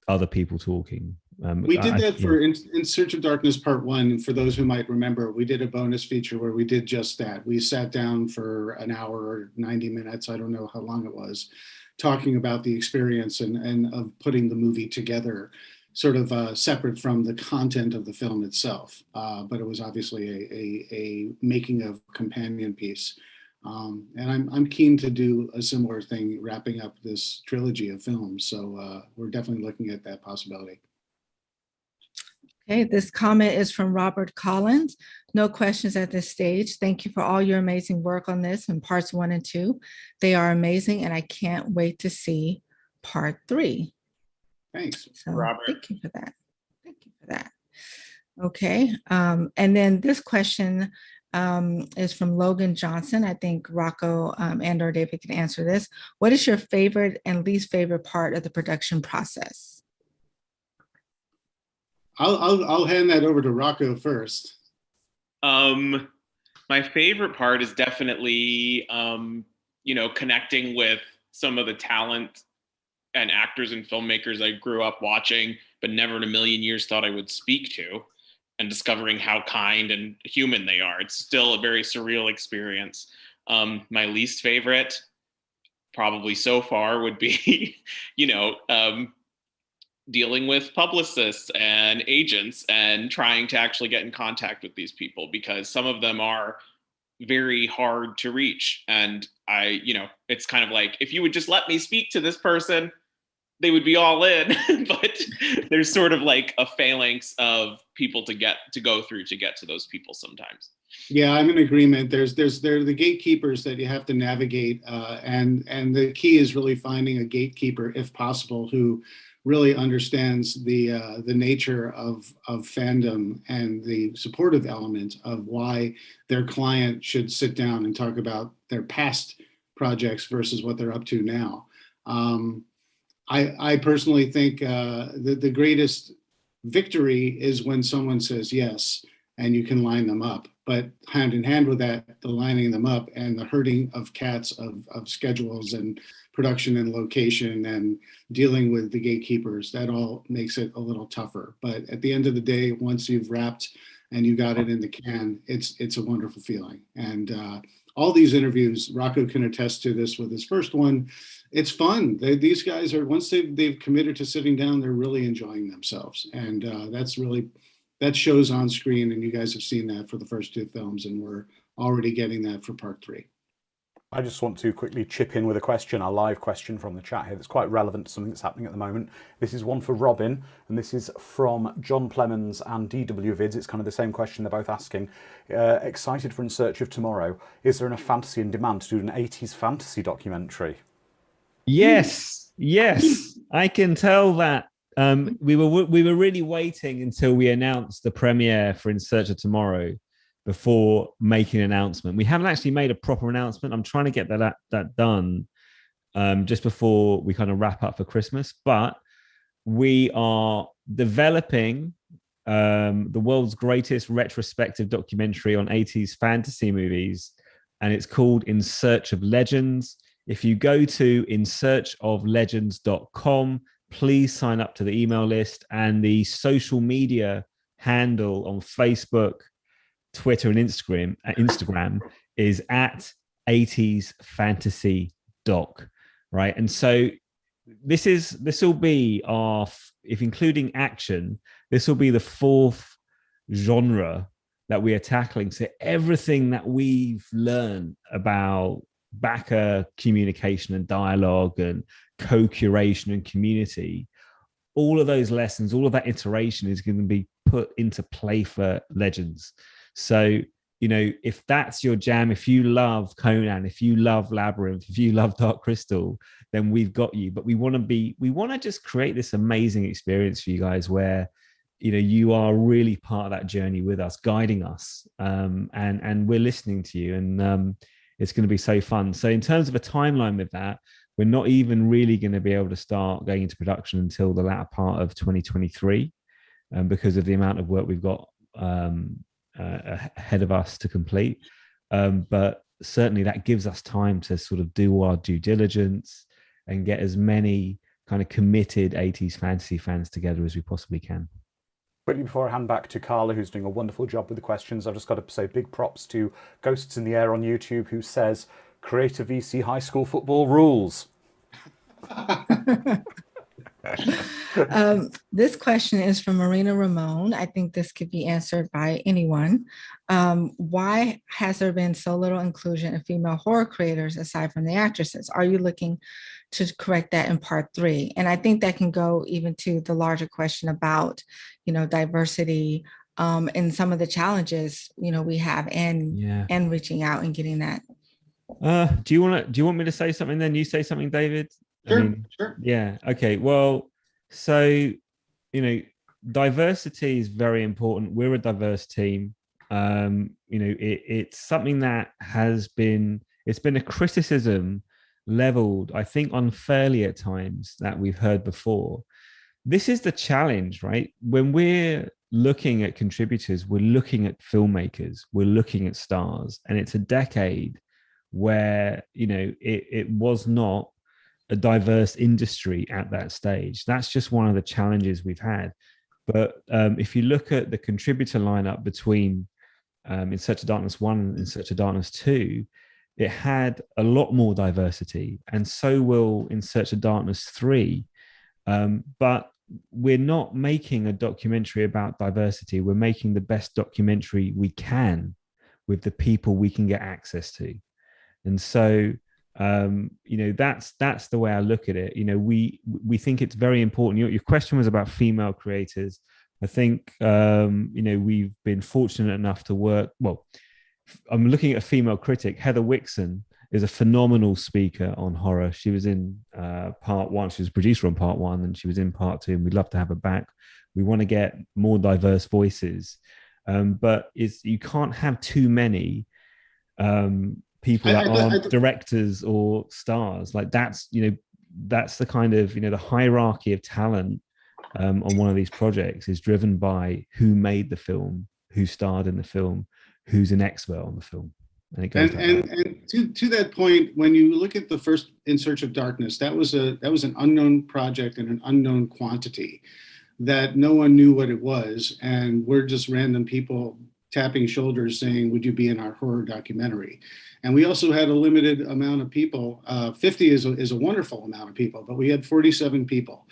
other people talking. We did that for In Search of Darkness Part 1. And for those who might remember, we did a bonus feature where we did just that. We sat down for an hour or 90 minutes, I don't know how long it was, talking about the experience and of putting the movie together, sort of separate from the content of the film itself. But it was obviously a making of companion piece. And I'm keen to do a similar thing, wrapping up this trilogy of films. So we're definitely looking at that possibility. Okay, this comment is from Robert Collins. No questions at this stage. Thank you for all your amazing work on this in parts 1 and 2. They are amazing, and I can't wait to see part 3. Thanks, So Robert. thank you for that. Thank you for that. Okay, and then this question is from Logan Johnson. I think Rocco and or David can answer this. What is your favorite and least favorite part of the production process? I'll hand that over to Rocco first. My favorite part is definitely, connecting with some of the talent and actors and filmmakers I grew up watching, but never in a million years thought I would speak to, and discovering how kind and human they are. It's still a very surreal experience. My least favorite, probably so far, would be, dealing with publicists and agents and trying to actually get in contact with these people, because some of them are very hard to reach. And it's kind of like, if you would just let me speak to this person, they would be all in. But there's sort of like a phalanx of people to go through to get to those people sometimes. Yeah, I'm in agreement. There are the gatekeepers that you have to navigate, and the key is really finding a gatekeeper, if possible, who really understands the nature of fandom and the supportive element of why their client should sit down and talk about their past projects versus what they're up to now. I personally think the greatest victory is when someone says yes and you can line them up. But hand in hand with that, the lining them up and the herding of cats of schedules and production and location and dealing with the gatekeepers, that all makes it a little tougher. But at the end of the day, once you've wrapped and you got it in the can, it's a wonderful feeling. And all these interviews, Rocco can attest to this with his first one. It's fun. These guys are, once they've committed to sitting down, they're really enjoying themselves. And that shows on screen, and you guys have seen that for the first 2 films, and we're already getting that for part 3. I just want to quickly chip in with a question, a live question from the chat here that's quite relevant to something that's happening at the moment. This is one for Robin, and this is from John Plemons and DW Vids. It's kind of the same question they're both asking. Excited for In Search of Tomorrow. Is there enough fantasy in demand to do an 80s fantasy documentary? Yes, I can tell that. We were really waiting until we announced the premiere for In Search of Tomorrow before making an announcement. We haven't actually made a proper announcement. I'm trying to get that done just before we kind of wrap up for Christmas. But we are developing the world's greatest retrospective documentary on 80s fantasy movies, and it's called In Search of Legends. If you go to insearchoflegends.com, please sign up to the email list, and the social media handle on Facebook, Twitter, and Instagram is at 80s Fantasy Doc, right? And so this will be our, if including action, this will be the 4th genre that we are tackling. So everything that we've learned about backer communication and dialogue and co-curation and community, all of those lessons, all of that iteration is going to be put into play for Legends. So, if that's your jam, if you love Conan, if you love Labyrinth, if you love Dark Crystal, then we've got you. But we want to just create this amazing experience for you guys where, you are really part of that journey with us, guiding us, and we're listening to you. And it's going to be so fun. So in terms of a timeline with that, we're not even really going to be able to start going into production until the latter part of 2023, because of the amount of work we've got ahead of us to complete. But certainly that gives us time to sort of do our due diligence and get as many kind of committed 80s fantasy fans together as we possibly can. Quickly before I hand back to Carla, who's doing a wonderful job with the questions, I've just got to say big props to Ghosts in the Air on YouTube, who says, "Create a VC high school football rules." This question is from Marina Ramon. I think this could be answered by anyone. Why has there been so little inclusion of female horror creators aside from the actresses? Are you looking to correct that in part 3? And I think that can go even to the larger question about, diversity and some of the challenges, we have and reaching out and getting that. Do you want me to say something then? You say something, David? Sure. Yeah. Okay. Well, so, diversity is very important. We're a diverse team. It's something that it's been a criticism leveled, I think, unfairly at times that we've heard before. This is the challenge, right? When we're looking at contributors, we're looking at filmmakers, we're looking at stars, and it's a decade where, it was not a diverse industry at that stage. That's just one of the challenges we've had. But if you look at the contributor lineup between In Search of Darkness 1 and In Search of Darkness 2, it had a lot more diversity, and so will In Search of Darkness 3. But we're not making a documentary about diversity. We're making the best documentary we can with the people we can get access to. And so that's the way I look at it. We think it's very important. Your question was about female creators. I think we've been fortunate enough to work. Well, I'm looking at a female critic. Heather Wixon is a phenomenal speaker on horror. She was in part 1. She was a producer on part 1, and she was in part 2. And we'd love to have her back. We want to get more diverse voices, but you can't have too many people that aren't directors or stars. Like that's the kind of the hierarchy of talent on one of these projects is driven by who made the film, who starred in the film, who's an expert on the film. And it goes and to that point, when you look at the first In Search of Darkness, that was an unknown project and an unknown quantity that no one knew what it was, and we're just random people tapping shoulders saying, "Would you be in our horror documentary?" And we also had a limited amount of people. 50 is a wonderful amount of people, but we had 47 people.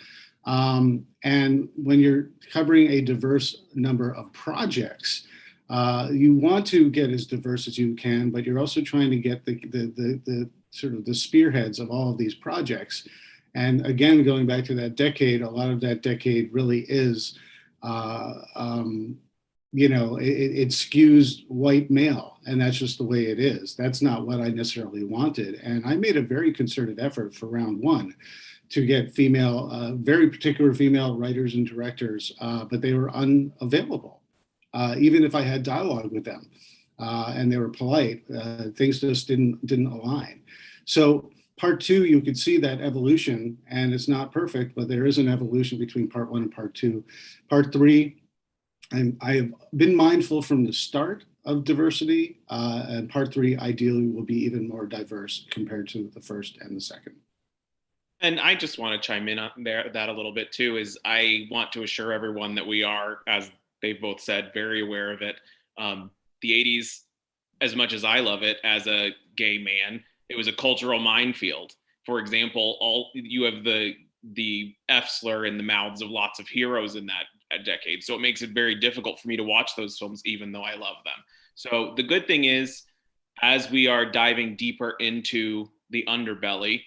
And when you're covering a diverse number of projects, you want to get as diverse as you can, but you're also trying to get the sort of the spearheads of all of these projects. And again, going back to that decade, a lot of that decade really is, it skews white male, and that's just the way it is. That's not what I necessarily wanted. And I made a very concerted effort for round 1 to get female, very particular female writers and directors, but they were unavailable. Even if I had dialogue with them and they were polite, things just didn't align. So part 2, you could see that evolution, and it's not perfect, but there is an evolution between part 1 and part 2. Part 3, I have been mindful from the start of diversity, and part 3 ideally will be even more diverse compared to the first and the second. And I just want to chime in on that a little bit too, is I want to assure everyone that we are, as they've both said, very aware of it. The 80s, as much as I love it as a gay man, it was a cultural minefield. For example, you have the F slur in the mouths of lots of heroes in that decade. So it makes it very difficult for me to watch those films, even though I love them. So the good thing is, as we are diving deeper into the underbelly,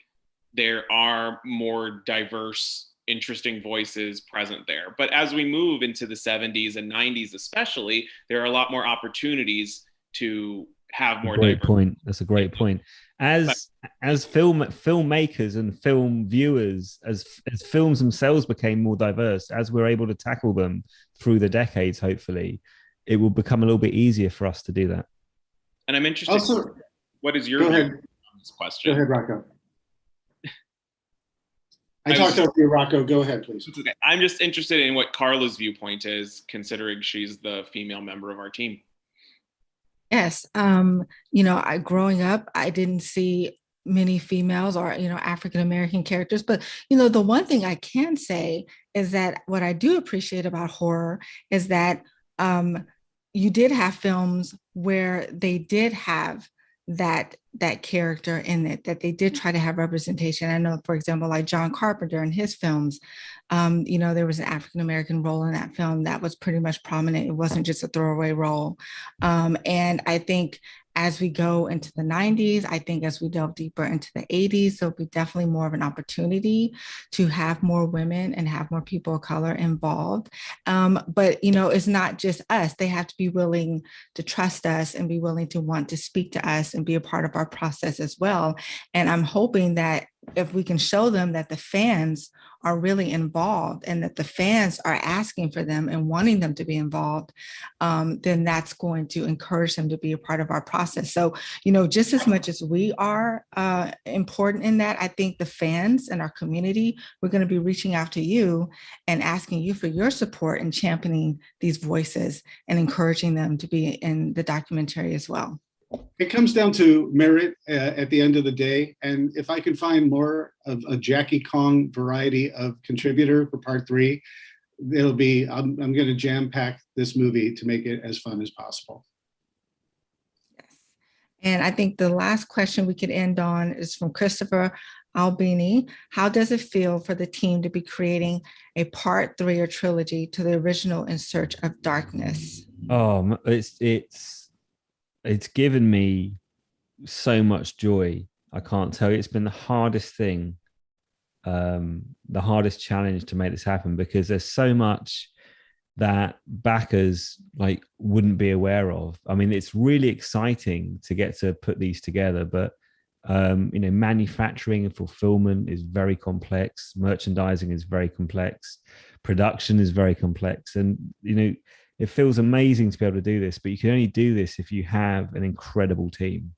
there are more diverse, interesting voices present there. But as we move into the 70s and 90s especially, there are a lot more opportunities to have more great point. That's a great point. As filmmakers and film viewers, as films themselves became more diverse, as we're able to tackle them through the decades, hopefully, it will become a little bit easier for us to do that. And I'm interested. Also, What is your Go view ahead. on this question? Go ahead, Rocco. I I was talked just- over you, Rocco. Go ahead, please. It's okay. I'm just interested in what Carla's viewpoint is, considering she's the female member of our team. Yes, growing up, I didn't see many females or, African American characters. But, the one thing I can say is that what I do appreciate about horror is that you did have films where they did have that character in it, that they did try to have representation. I know, for example, like John Carpenter in his films, there was an African American role in that film that was pretty much prominent. It wasn't just a throwaway role. And I think as we go into the 90s, I think as we delve deeper into the 80s, there'll be definitely more of an opportunity to have more women and have more people of color involved. But, it's not just us. They have to be willing to trust us and be willing to want to speak to us and be a part of our process as well. And I'm hoping that if we can show them that the fans are really involved and that the fans are asking for them and wanting them to be involved, then that's going to encourage them to be a part of our process. So, just as much as we are important in that, I think the fans and our community, we're going to be reaching out to you and asking you for your support in championing these voices and encouraging them to be in the documentary as well. It comes down to merit at the end of the day. And if I can find more of a Jackie Kong variety of contributor for part 3, it'll be, I'm going to jam pack this movie to make it as fun as possible. Yes. And I think the last question we could end on is from Christopher Albini. How does it feel for the team to be creating a part 3 or trilogy to the original In Search of Darkness? Oh, it's given me so much joy. I can't tell you. It's been the hardest thing, the hardest challenge to make this happen, because there's so much that backers wouldn't be aware of. I mean, it's really exciting to get to put these together, but manufacturing and fulfillment is very complex. Merchandising is very complex. Production is very complex. And, it feels amazing to be able to do this, but you can only do this if you have an incredible team.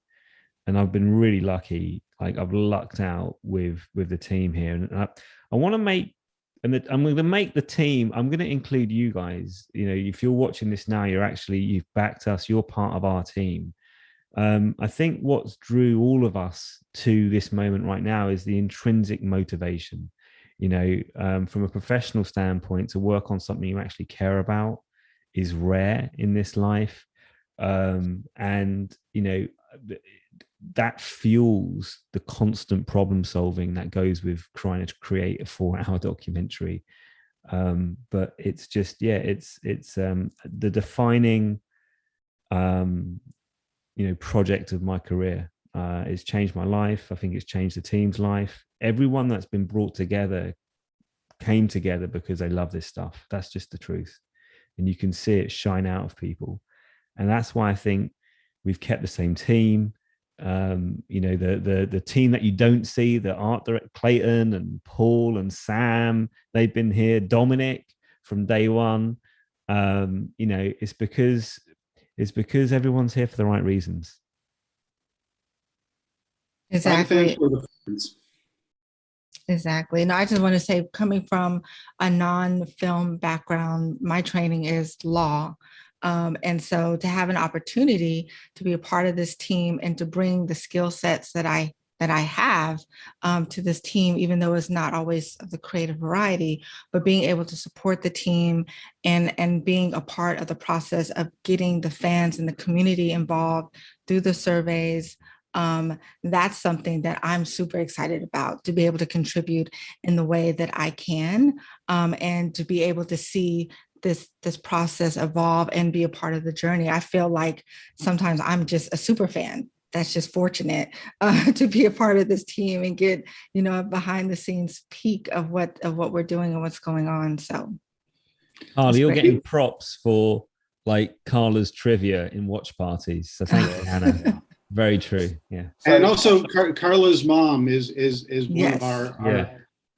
And I've been really lucky. I've lucked out with the team here. And I want to make, I'm going to make the team, I'm going to include you guys. If you're watching this now, you've backed us, you're part of our team. I think what's drew all of us to this moment right now is the intrinsic motivation, from a professional standpoint, to work on something you actually care about is rare in this life. And that fuels the constant problem solving that goes with trying to create a 4-hour documentary. But it's just, it's the defining project of my career. It's changed my life. I think it's changed the team's life. Everyone that's been brought together came together because they love this stuff. That's just the truth. And you can see it shine out of people. And that's why I think we've kept the same team. The team that you don't see, the art director, Clayton and Paul and Sam, they've been here. Dominic from day one. It's because everyone's here for the right reasons. Exactly. Exactly. And I just want to say, coming from a non-film background, my training is law. And so to have an opportunity to be a part of this team and to bring the skill sets that I have to this team, even though it's not always of the creative variety, but being able to support the team and being a part of the process of getting the fans and the community involved through the surveys, that's something that I'm super excited about, to be able to contribute in the way that I can, and to be able to see this process evolve and be a part of the journey. I feel like sometimes I'm just a super fan that's just fortunate to be a part of this team and get, a behind the scenes peek of what we're doing and what's going on. So Carla, you're getting props for Carla's trivia in watch parties. So thank you, Hannah. Very true. Yeah. And also Carla's mom is one of our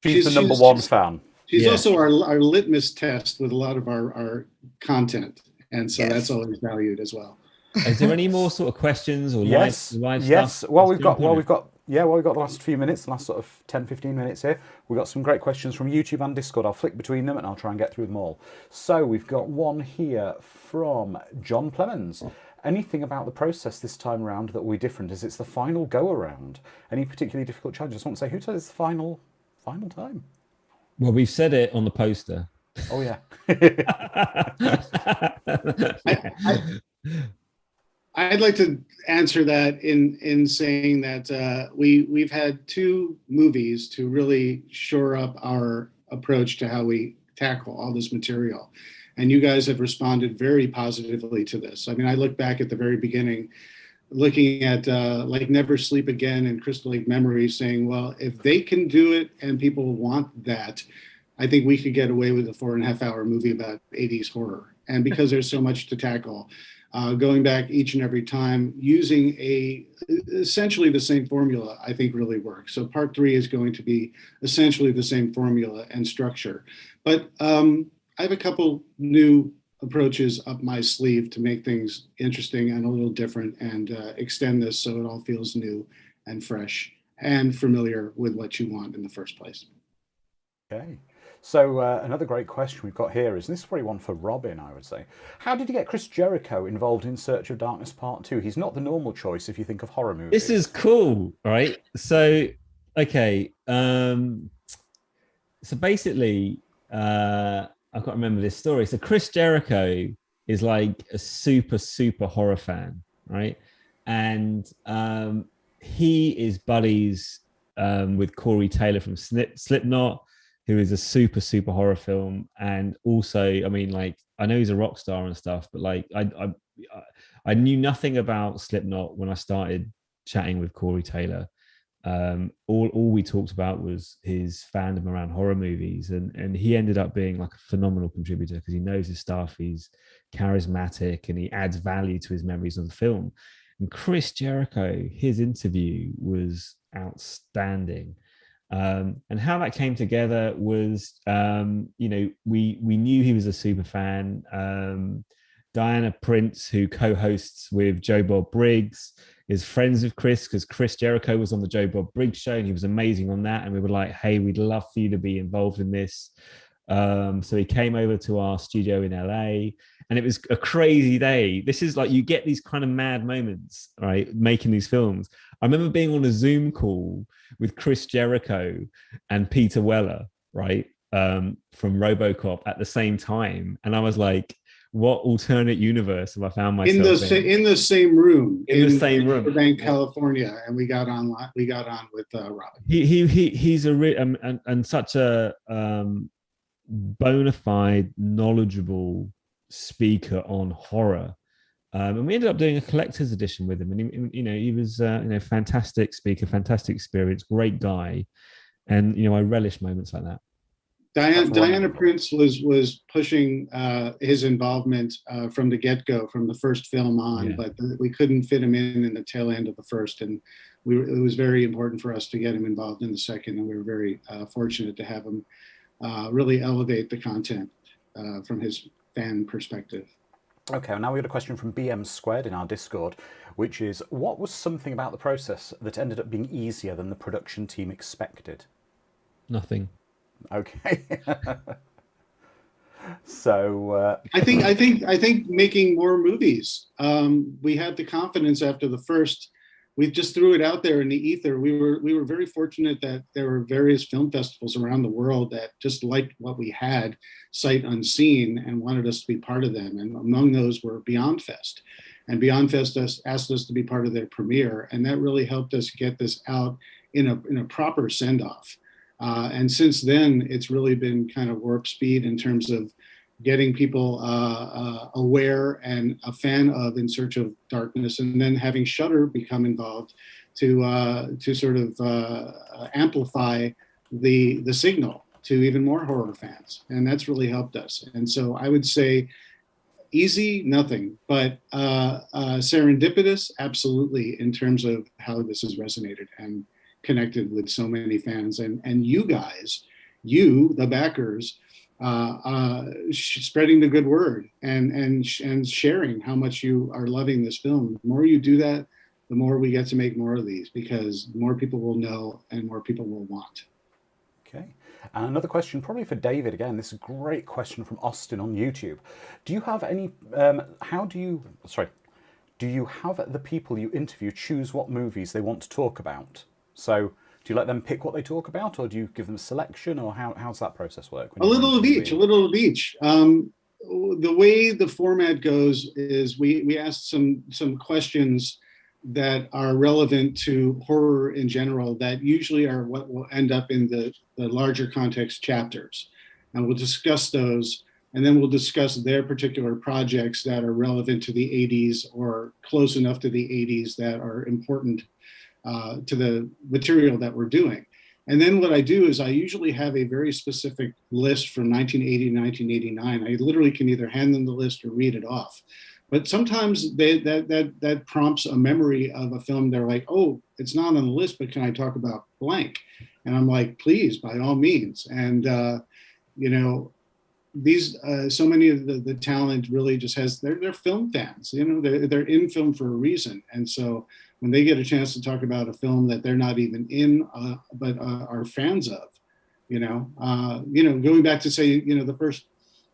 she's the number one fan. She's also our litmus test with a lot of our content. And so that's always valued as well. Is there any more sort of questions or Yes, live yes. stuff? Well, Let's jump on it. we've got the last few minutes, the last sort of 10, 15 minutes here. We've got some great questions from YouTube and Discord. I'll flick between them and I'll try and get through them all. So we've got one here from John Plemons. Anything about the process this time around that will be different as it's the final go around? Any particularly difficult challenges? I just want to say, who said it's the final time? Well, we've said it on the poster. Oh yeah. I'd like to answer that in saying that we've had two movies to really shore up our approach to how we tackle all this material. And you guys have responded very positively to this. I mean, I look back at the very beginning, looking at like Never Sleep Again and Crystal Lake Memory, saying, well, if they can do it and people want that, I think we could get away with a 4.5-hour movie about 80s horror. And because there's so much to tackle, going back each and every time, using essentially the same formula, I think really works. So part 3 is going to be essentially the same formula and structure. But I have a couple new approaches up my sleeve to make things interesting and a little different and extend this so it all feels new and fresh and familiar with what you want in the first place. Okay. So another great question we've got here is, and this is probably one for Robin, I would say. How did you get Chris Jericho involved in Search of Darkness Part 2? He's not the normal choice if you think of horror movies. This is cool, right? So, okay. So basically, I can't remember this story. So Chris Jericho is like a super horror fan, right? And he is buddies with Corey Taylor from Slipknot, who is a super horror film. And also, I mean, like, I know he's a rock star and stuff, but like, I knew nothing about Slipknot when I started chatting with Corey Taylor. All we talked about was his fandom around horror movies, and he ended up being like a phenomenal contributor because he knows his stuff, he's charismatic, and he adds value to his memories of the film. And Chris Jericho, his interview was outstanding. And how that came together was, we knew he was a super fan. Diana Prince, who co-hosts with Joe Bob Briggs, is friends with Chris because Chris Jericho was on the Joe Bob Briggs show and he was amazing on that. And we were like, hey, we'd love for you to be involved in this. So he came over to our studio in LA and it was a crazy day. This is like, you get these kind of mad moments, right? Making these films. I remember being on a Zoom call with Chris Jericho and Peter Weller, right? From RoboCop at the same time. And I was like, what alternate universe have I found myself in the same room in Burbank, California, and we got on with Robin. He's and such a bona fide, knowledgeable speaker on horror, and we ended up doing a collector's edition with him. And he was fantastic speaker, fantastic experience, great guy, and I relish moments like that. Diana Prince was pushing his involvement from the get-go, from the first film on, but we couldn't fit him in the tail end of the first, and it was very important for us to get him involved in the second, and we were very fortunate to have him really elevate the content from his fan perspective. Okay, well, now we got a question from BM Squared in our Discord, which is, what was something about the process that ended up being easier than the production team expected? Nothing. Okay. So I think making more movies. We had the confidence after the first. We just threw it out there in the ether. We were very fortunate that there were various film festivals around the world that just liked what we had, sight unseen, and wanted us to be part of them. And among those were Beyond Fest. And Beyond Fest asked us to be part of their premiere, and that really helped us get this out in a proper send-off. And since then, it's really been kind of warp speed in terms of getting people aware and a fan of In Search of Darkness, and then having Shudder become involved to sort of amplify the signal to even more horror fans. And that's really helped us. And so I would say easy, nothing, but serendipitous, absolutely, in terms of how this has resonated and connected with so many fans, and you guys, the backers, spreading the good word and sharing how much you are loving this film. The more you do that, the more we get to make more of these, because more people will know and more people will want. Okay. And another question, probably for David again. This is a great question from Austin on YouTube. Do you have any? Do you have the people you interview choose what movies they want to talk about? So, do you let them pick what they talk about, or do you give them a selection, or how's that process work? A little of each. A little of each. The way the format goes is we ask some questions that are relevant to horror in general, that usually are what will end up in the larger context chapters. And we'll discuss those, and then we'll discuss their particular projects that are relevant to the 80s or close enough to the 80s that are important to the material that we're doing. And then what I do is I usually have a very specific list from 1980 to 1989. I literally can either hand them the list or read it off. But sometimes that prompts a memory of a film. They're like, oh, it's not on the list, but can I talk about blank? And I'm like, please, by all means. And, these so many of the talent really just has, they're film fans, they're in film for a reason. And so when they get a chance to talk about a film that they're not even in, but are fans of, going back to say, the first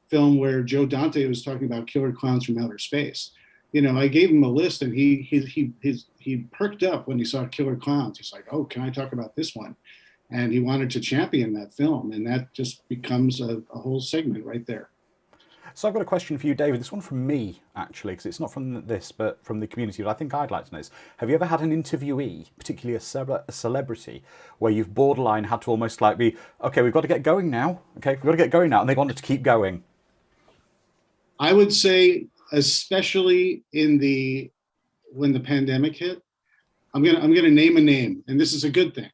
film where Joe Dante was talking about killer clowns from outer space. I gave him a list, and he perked up when he saw Killer Clowns. He's like, oh, can I talk about this one? And he wanted to champion that film, and that just becomes a whole segment right there. So I've got a question for you, David. This one from me, actually, because it's not from this, but from the community. But I think I'd like to know this. Have you ever had an interviewee, particularly a celebrity, where you've borderline had to almost like be, okay, we've got to get going now. Okay, we've got to get going now, and they wanted to keep going? I would say, especially when the pandemic hit, I'm gonna name a name, and this is a good thing.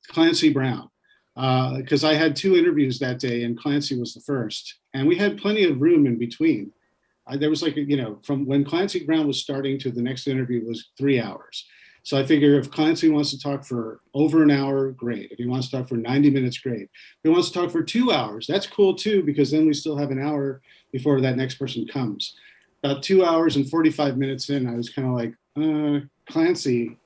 Clancy Brown, because I had 2 interviews that day, and Clancy was the first, and we had plenty of room in between. There was from when Clancy Brown was starting to the next interview was 3 hours. So I figure if Clancy wants to talk for over an hour, great. If he wants to talk for 90 minutes, great. If he wants to talk for 2 hours, that's cool too, because then we still have an hour before that next person comes. About 2 hours and 45 minutes in, I was kind of like, Clancy,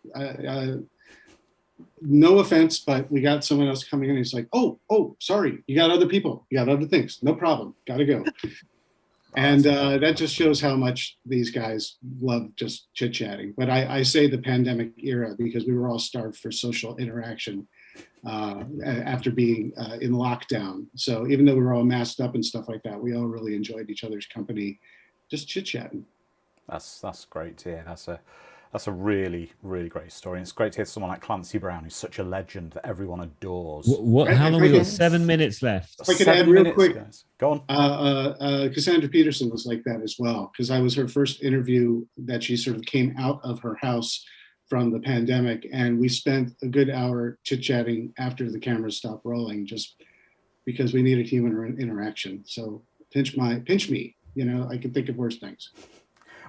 no offense, but we got someone else coming in. He's like, oh, sorry, you got other people, you got other things, no problem, gotta go. And that just shows how much these guys love just chit-chatting. But I say the pandemic era because we were all starved for social interaction after being in lockdown. So even though we were all masked up and stuff like that, we all really enjoyed each other's company, just chit-chatting. That's great to hear. That's a really, really great story. And it's great to hear someone like Clancy Brown, who's such a legend that everyone adores. How long have we got? 7 minutes left. If I could add real quick, guys. Go on. Cassandra Peterson was like that as well, because I was her first interview that she sort of came out of her house from the pandemic, and we spent a good hour chit-chatting after the cameras stopped rolling, just because we needed human interaction. So pinch me, I can think of worse things.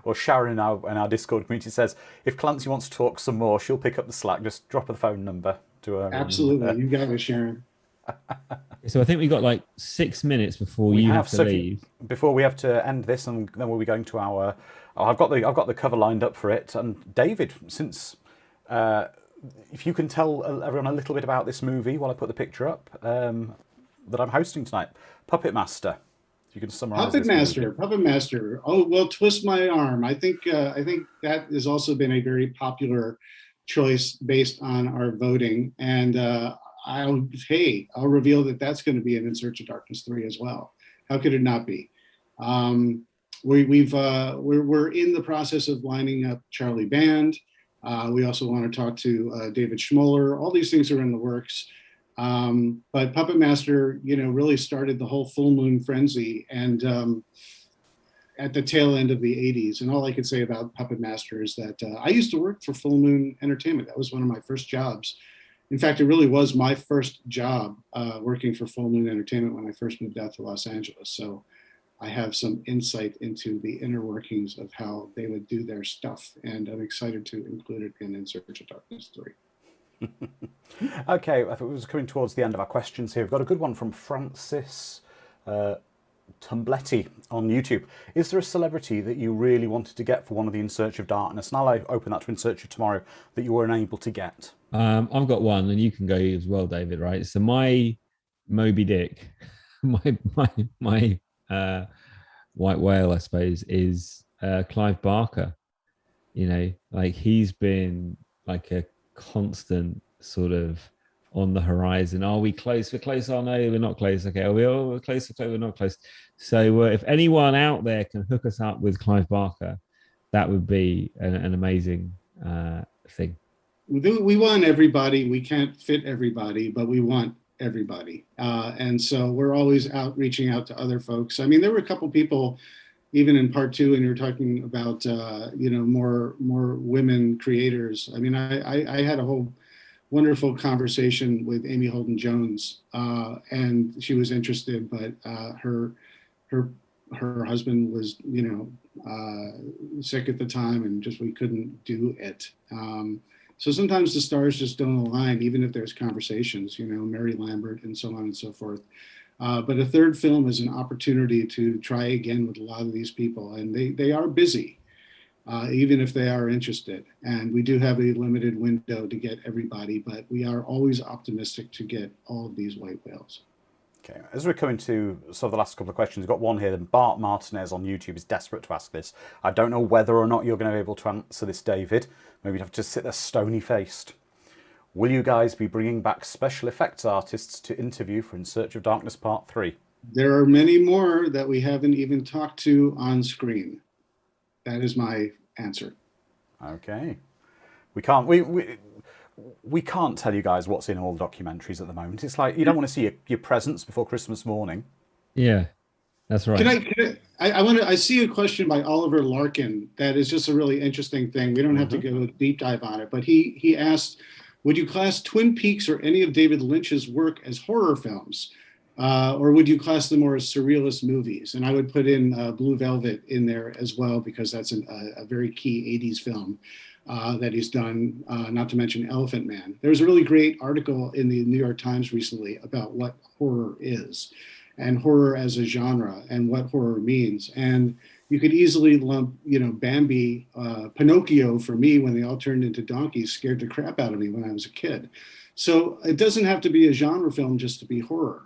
Well, Sharon in our Discord community says, if Clancy wants to talk some more, she'll pick up the slack. Just drop her the phone number to her. Absolutely. You got it, Sharon. So I think we got like 6 minutes before you have to leave. Before we have to end this, and then we'll be going to our... I've got the cover lined up for it. And David, since... if you can tell everyone a little bit about this movie while I put the picture up that I'm hosting tonight. Puppet Master. You can summarize Puppet Master. Oh, well, Twist My Arm. I think that has also been a very popular choice based on our voting. And I'll reveal that that's going to be an In Search of Darkness 3 as well. How could it not be? We're in the process of lining up Charlie Band. We also want to talk to David Schmoller. All these things are in the works. But Puppet Master, really started the whole Full Moon frenzy, and at the tail end of the 80s. And all I could say about Puppet Master is that I used to work for Full Moon Entertainment. That was one of my first jobs. In fact, it really was my first job working for Full Moon Entertainment when I first moved out to Los Angeles. So I have some insight into the inner workings of how they would do their stuff. And I'm excited to include it in Search of Darkness 3. Okay, I thought we was coming towards the end of our questions here. We've got a good one from Francis Tumbletti on YouTube. Is there a celebrity that you really wanted to get for one of the In Search of Darkness? And I'll open that to In Search of Tomorrow that you weren't able to get. I've got one, and you can go as well, David. Right. So my Moby Dick, my white whale, I suppose, is Clive Barker. You know, like he's been like a constant sort of on the horizon. Are we close? We're close. Oh no, we're not close. Okay, are we? Oh, we're close. Okay, we're not close. So if anyone out there can hook us up with Clive Barker, that would be an amazing thing. We want everybody. We can't fit everybody, but we want everybody. And so we're always reaching out to other folks. I mean, there were a couple people, even in part two, and you're talking about, more women creators. I mean, I had a whole wonderful conversation with Amy Holden Jones, and she was interested, but her husband was, sick at the time, and just we couldn't do it. So sometimes the stars just don't align, even if there's conversations, Mary Lambert and so on and so forth. But a third film is an opportunity to try again with a lot of these people, and they are busy, even if they are interested. And we do have a limited window to get everybody, but we are always optimistic to get all of these white whales. Okay, as we're coming to sort of the last couple of questions, we've got one here. Bart Martinez on YouTube is desperate to ask this. I don't know whether or not you're going to be able to answer this, David. Maybe you'd have to sit there stony-faced. Will you guys be bringing back special effects artists to interview for In Search of Darkness Part 3? There are many more that we haven't even talked to on screen. That is my answer. Okay. We can't tell you guys what's in all the documentaries at the moment. It's like you don't want to see your presents before Christmas morning. Yeah, that's right. I see a question by Oliver Larkin that is just a really interesting thing. We don't have to go deep dive on it, but he asked, would you class Twin Peaks or any of David Lynch's work as horror films? Or would you class them more as surrealist movies? And I would put in Blue Velvet in there as well, because that's a very key 80s film that he's done, not to mention Elephant Man. There was a really great article in the New York Times recently about what horror is, and horror as a genre, and what horror means. And you could easily lump, Bambi, Pinocchio, for me, when they all turned into donkeys, scared the crap out of me when I was a kid. So it doesn't have to be a genre film just to be horror.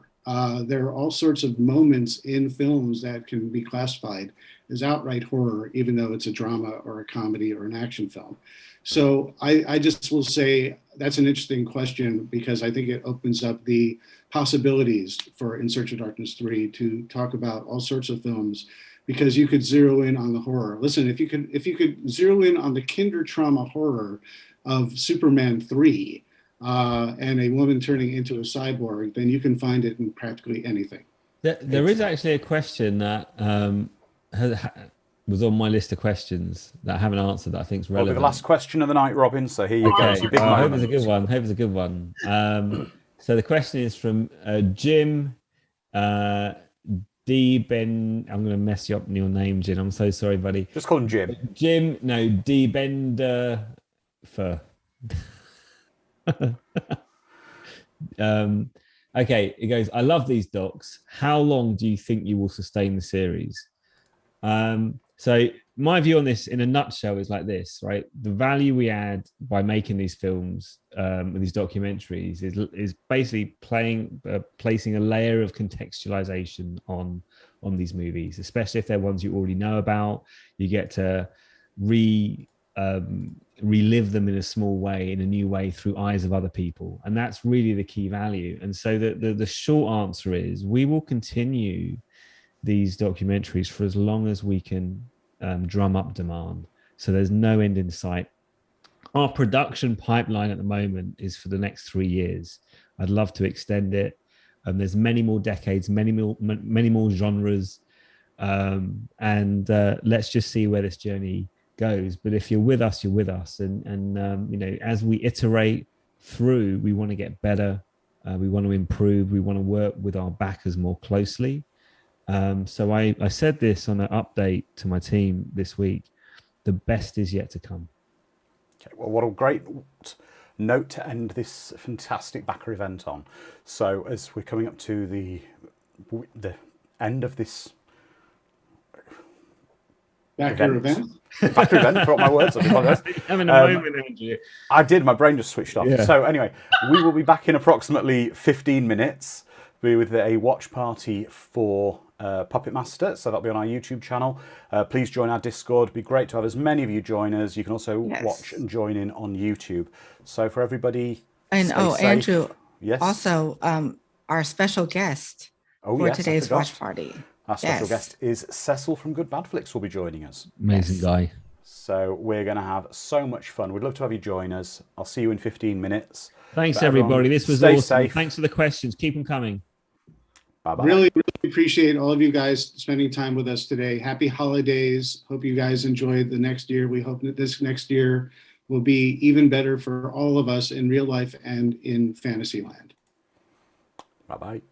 There are all sorts of moments in films that can be classified as outright horror, even though it's a drama or a comedy or an action film. So I just will say that's an interesting question, because I think it opens up the possibilities for In Search of Darkness 3 to talk about all sorts of films, because you could zero in on the horror. Listen, if you could zero in on the kinder trauma horror of Superman 3, and a woman turning into a cyborg, then you can find it in practically anything. There is actually a question that was on my list of questions that I haven't answered that I think is relevant. Well, the last question of the night, Robin. So here you go. It's your big I hope it's a good one. So the question is from Jim D. Ben. I'm going to mess you up in your name, Jim. I'm so sorry, buddy. Just call him Jim. Jim, no, D. Bender. Okay, it goes, I love these docs. How long do you think you will sustain the series? So my view on this in a nutshell is like this, right? The value we add by making these films, these documentaries, is basically placing a layer of contextualization on these movies, especially if they're ones you already know about. You get to relive them in a small way, in a new way, through eyes of other people, and that's really the key value. And so the short answer is we will continue these documentaries for as long as we can drum up demand. So there's no end in sight. Our production pipeline at the moment is for the next 3 years. I'd love to extend it. There's many more decades, many more genres, and let's just see where this journey goes. But if you're with us, you're with us. And as we iterate through, we want to get better. We want to improve. We want to work with our backers more closely. So I said this on an update to my team this week. The best is yet to come. Okay, well, what a great note to end this fantastic backer event on. So as we're coming up to the end of this Backer event. Backer event. Forgot my words. I apologize. Having a moment, Andrew. I did. My brain just switched off. Yeah. So anyway, we will be back in approximately 15 minutes with a watch party for Puppet Master. So that'll be on our YouTube channel. Please join our Discord. It'd be great to have as many of you join us. You can also watch and join in on YouTube. So for everybody, and stay safe. Andrew, yes. also our special guest for yes, today's watch party. Our special guest is Cecil from Good Bad Flicks will be joining us. Amazing guy. So we're going to have so much fun. We'd love to have you join us. I'll see you in 15 minutes. Thanks, But everyone, everybody. This was stay awesome. safe. Thanks for the questions. Keep them coming. Bye-bye. Really, really appreciate all of you guys spending time with us today. Happy holidays. Hope you guys enjoy the next year. We hope that this next year will be even better for all of us in real life and in Fantasyland. Bye-bye.